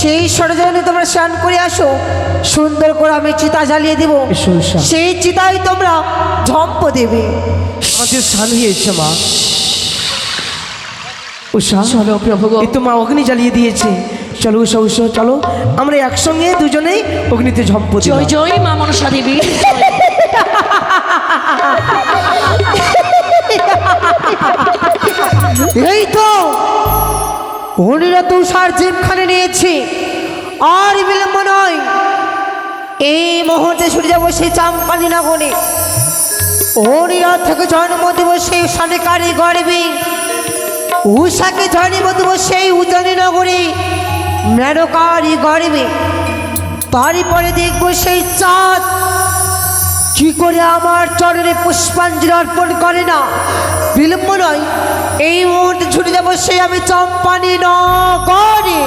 সেই সরজা নদী তোমরা স্নান করে আসো, সুন্দর করে আমি চিতা জ্বালিয়ে দেবো, এসো, এসো। সেই চিতায় তোমরা ঝম্প দেবে। আমাদের স্নান হয়েছে মা। উষা, চলো প্রভু গো। এই তো মা অগ্নি জ্বালিয়ে দিয়েছে। চলো উষা, উষা চলো, আমরা একসঙ্গে দুজনেই অগ্নিতে ঝম্প দিই। জয় জয় মা মনসা দেবী। এই তো অনিরা তুষার জিমখানে নিয়েছি, আর বিলম্ব নয়, এই মুহূর্তে ছুটে যাবো সেই চাম্পানি নগরে। অনিরা থেকে জন্ম দেব সেই সনেকারী গর্বে, উষাকে জন্ম দেব সেই উজানি নগরে মেনকারী গর্বে। তারপরে দেখবো সেই চাঁদ কি করে আমার চরণে পুষ্পাঞ্জলি অর্পণ করে না। বিলম্ব নয়, এই মুহূর্তে ছুটে যাবো সেই আমি চম্পানি নগরে।